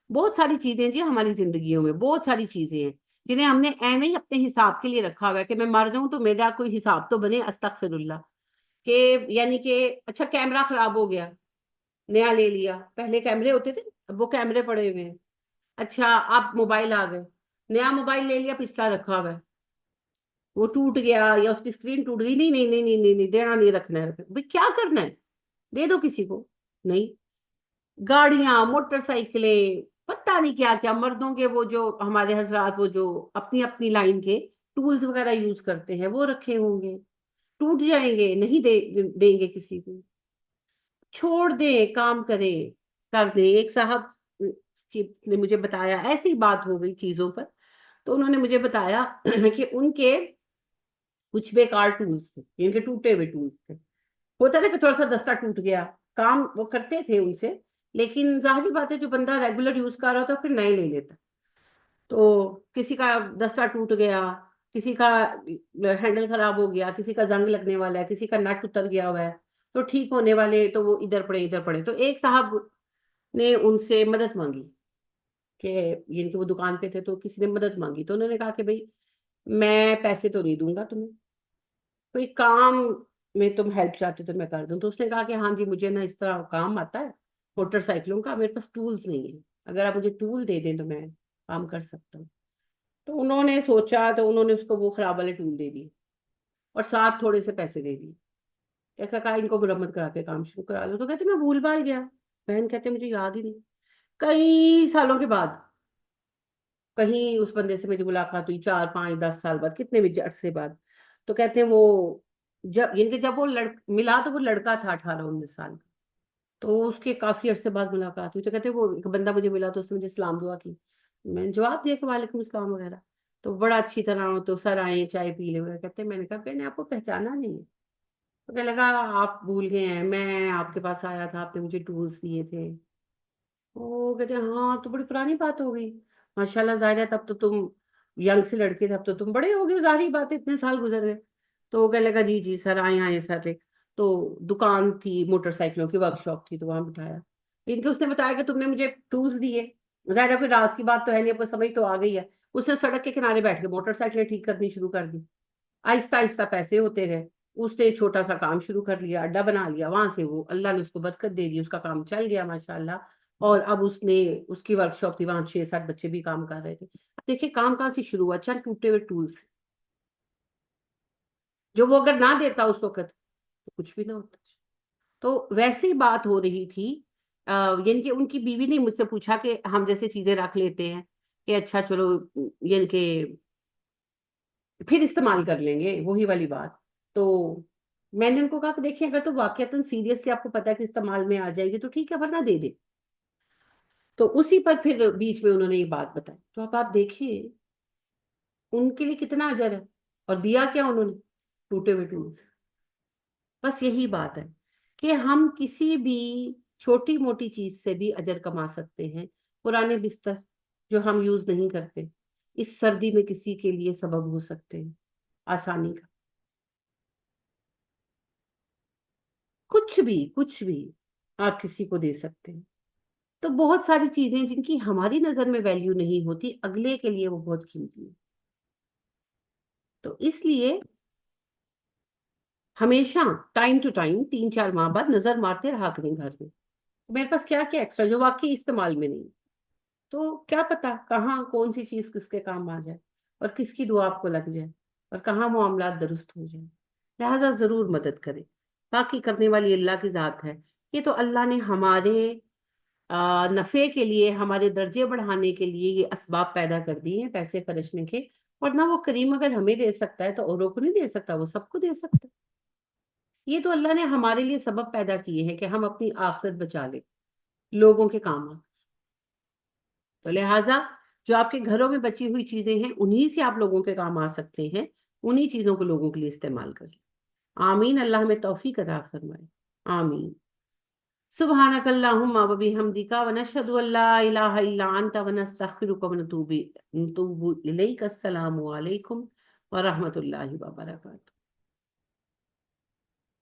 بہت ساری چیزیں جی ہماری زندگیوں میں، بہت ساری چیزیں ہیں جنہیں ہم نے ایویں ہی اپنے حساب کے لیے رکھا ہوا ہے کہ میں مر جاؤں تو میرا کوئی حساب تو بنے، استغفر اللہ۔ کہ یعنی کہ اچھا کیمرہ خراب ہو گیا، نیا لے لیا، پہلے کیمرے ہوتے تھے اب وہ کیمرے پڑے ہوئے ہیں، اچھا آپ موبائل آ گئے، نیا موبائل لے لیا، پچھلا رکھا ہوا ہے، وہ ٹوٹ گیا یا اس کی اسکرین ٹوٹ گئی، نہیں نہیں نہیں نہیں نہیں نہیں، دینا نہیں، رکھنا ہے، بھائی کیا کرنا ہے، دے دو کسی کو، نہیں۔ گاڑیاں، موٹر سائیکلیں، پتہ نہیں کیا کیا، مردوں کے وہ جو ہمارے حضرات وہ جو اپنی اپنی لائن کے ٹولز وغیرہ یوز کرتے ہیں وہ رکھے ہوں گے، ٹوٹ جائیں گے، نہیں دیں گے کسی کو، چھوڑ دیں کام کرے، کر دیں۔ ایک صاحب نے مجھے بتایا، ایسی بات ہو گئی چیزوں پر، تو انہوں نے مجھے بتایا کہ ان کے کچھ بیکار ٹولز تھے، ان کے ٹوٹے ہوئے ٹولز تھے، ہوتا نا کہ تھوڑا سا دستہ ٹوٹ گیا، کام وہ کرتے تھے ان سے، لیکن ظاہری بات ہے جو بندہ ریگولر یوز کر رہا ہوتا ہے پھر نئے لے لیتا۔ تو کسی کا دستہ ٹوٹ گیا، کسی کا ہینڈل خراب ہو گیا، کسی کا زنگ لگنے والا ہے، کسی کا نٹ اتر گیا ہوا ہے، تو ٹھیک ہونے والے تو وہ ادھر پڑے ادھر پڑے۔ تو ایک صاحب نے ان سے مدد مانگی کہ یعنی کہ وہ دکان پہ تھے تو کسی نے مدد مانگی، تو انہوں نے کہا کہ بھائی میں پیسے تو نہیں دوں گا تمہیں، کوئی کام میں تم ہیلپ چاہتے تو میں کر دوں۔ تو اس نے کہا کہ ہاں جی مجھے نا اس طرح کام آتا ہے موٹر سائیکلوں کا، میرے پاس ٹولز نہیں ہے، اگر آپ مجھے ٹول دے دیں تو میں کام کر سکتا ہوں۔ تو انہوں نے سوچا تو انہوں نے اس کو وہ خراب والے ٹول دے دیے اور ساتھ تھوڑے سے پیسے دے دیے، کہا ان کو مرمت کرا کے کام شروع کرا لو۔ تو کہتے میں بھول بھال گیا، بہن کہتے مجھے یاد ہی نہیں۔ کئی سالوں کے بعد کہیں اس بندے سے میری ملاقات ہوئی، 4 5 10 سال بعد، کتنے بھی عرصے بعد، تو کہتے ہیں وہ جب یعنی کہ جب وہ ملا تو وہ لڑکا تھا 18 19 سال کا، تو اس کے کافی عرصے بعد ملاقات ہوئی، تو کہتے ہیں وہ ایک بندہ مجھے ملا تو اس نے مجھے سلام دعا کی، میں نے جواب دیا کہ وعلیکم السلام وغیرہ، تو بڑا اچھی طرح تو سر آئے چائے پی لے وغیرہ، کہتے ہیں میں نے کہا میں نے آپ کو پہچانا نہیں ہے، تو کہنے لگا آپ بھول گئے ہیں، میں آپ کے پاس آیا تھا، آپ نے مجھے ٹولس دیے تھے۔ وہ کہتے ہیں ہاں تو بڑی پرانی بات ہو گئی، ماشاء اللہ، ظاہر ہے تب تو تم ینگ سے لڑکے تھے، اب تو تم بڑے ہو گئے، ظاہری بات ہے اتنے سال گزر گئے۔ تو وہ کہنے لگا جی جی سر آئے آئے سر، ایک تو دکان تھی موٹر سائیکلوں کی، ورک شاپ تھی، تو وہاں بٹھایا، ان کے اس نے بتایا کہ تم نے مجھے ٹولس دیے، ظاہر ہے کوئی راز کی بات تو ہے نہیں، اب سمجھ تو آ گئی ہے۔ اس نے سڑک کے کنارے بیٹھ کے موٹر سائیکلیں ٹھیک کرنی شروع کر دی، آہستہ آہستہ پیسے ہوتے گئے، اس نے چھوٹا سا کام شروع کر لیا، اڈا بنا لیا، وہاں سے وہ اللہ نے اس کو برکت دے دی، اس کا کام چل گیا ماشاء اللہ، اور اب اس نے اس کی ورک شاپ تھی، وہاں 6 7 بچے بھی کام کر رہے تھے۔ اب دیکھیں کام کہاں سے شروع ہوا، چند ٹوٹے ہوئے ٹولس، جو وہ اگر نہ دیتا اس وقت تو کچھ بھی نہ ہوتا۔ تو ویسی بات ہو رہی تھی، یعنی کہ ان کی بیوی نے مجھ سے پوچھا کہ ہم جیسے چیزیں رکھ لیتے ہیں کہ اچھا چلو، یعنی کہ پھر استعمال کر لیں گے، وہی والی بات۔ تو میں نے ان کو کہا کہ دیکھیں اگر تو واقعتاً سیریسلی آپ کو پتا ہے کہ استعمال میں آ جائے گی تو ٹھیک ہے، ورنہ دے دے۔ تو اسی پر پھر بیچ میں انہوں نے یہ بات بتائی، تو آپ دیکھیں ان کے لیے کتنا اجر ہے، اور دیا کیا انہوں نے، ٹوٹے ہوئے ٹولس۔ بس یہی بات ہے کہ ہم کسی بھی چھوٹی موٹی چیز سے بھی اجر کما سکتے ہیں۔ پرانے بستر جو ہم یوز نہیں کرتے، اس سردی میں کسی کے لیے سبب ہو سکتے ہیں آسانی کا، کچھ بھی آپ کسی کو دے سکتے ہیں۔ تو بہت ساری چیزیں جن کی ہماری نظر میں ویلیو نہیں ہوتی، اگلے کے لیے وہ بہت قیمتی ہے۔ تو اس لیے ہمیشہ ٹائم ٹو ٹائم 3 4 ماہ بعد نظر مارتے رہا کریں گھر میں، میرے پاس کیا کیا ایکسٹرا جو واقعی استعمال میں نہیں، تو کیا پتا کہاں کون سی چیز کس کے کام آ جائے اور کس کی دعا آپ کو لگ جائے اور کہاں معاملات درست ہو جائیں۔ لہذا ضرور مدد کرے، باقی کرنے والی اللہ کی ذات ہے۔ یہ تو اللہ نے ہمارے نفع کے لیے، ہمارے درجے بڑھانے کے لیے یہ اسباب پیدا کر دی ہیں پیسے خرچنے کے، ورنہ وہ کریم اگر ہمیں دے سکتا ہے تو اوروں کو نہیں دے سکتا، وہ سب کو دے سکتا ہے۔ یہ تو اللہ نے ہمارے لیے سبب پیدا کیے ہیں کہ ہم اپنی آخرت بچا لیں، لوگوں کے کام آ۔ تو لہٰذا جو آپ کے گھروں میں بچی ہوئی چیزیں ہیں انہی سے آپ لوگوں کے کام آ سکتے ہیں، انہی چیزوں کو لوگوں کے لیے استعمال کریں۔ آمین، اللہ ہمیں توفیق عطا فرمائے، آمین۔ سبحانک اللہم و بحمدک ونشہد ان لا الہ الا انت ونستغفرک ونتوب الیک۔ السلام علیکم ورحمۃ اللہ وبرکاتہ۔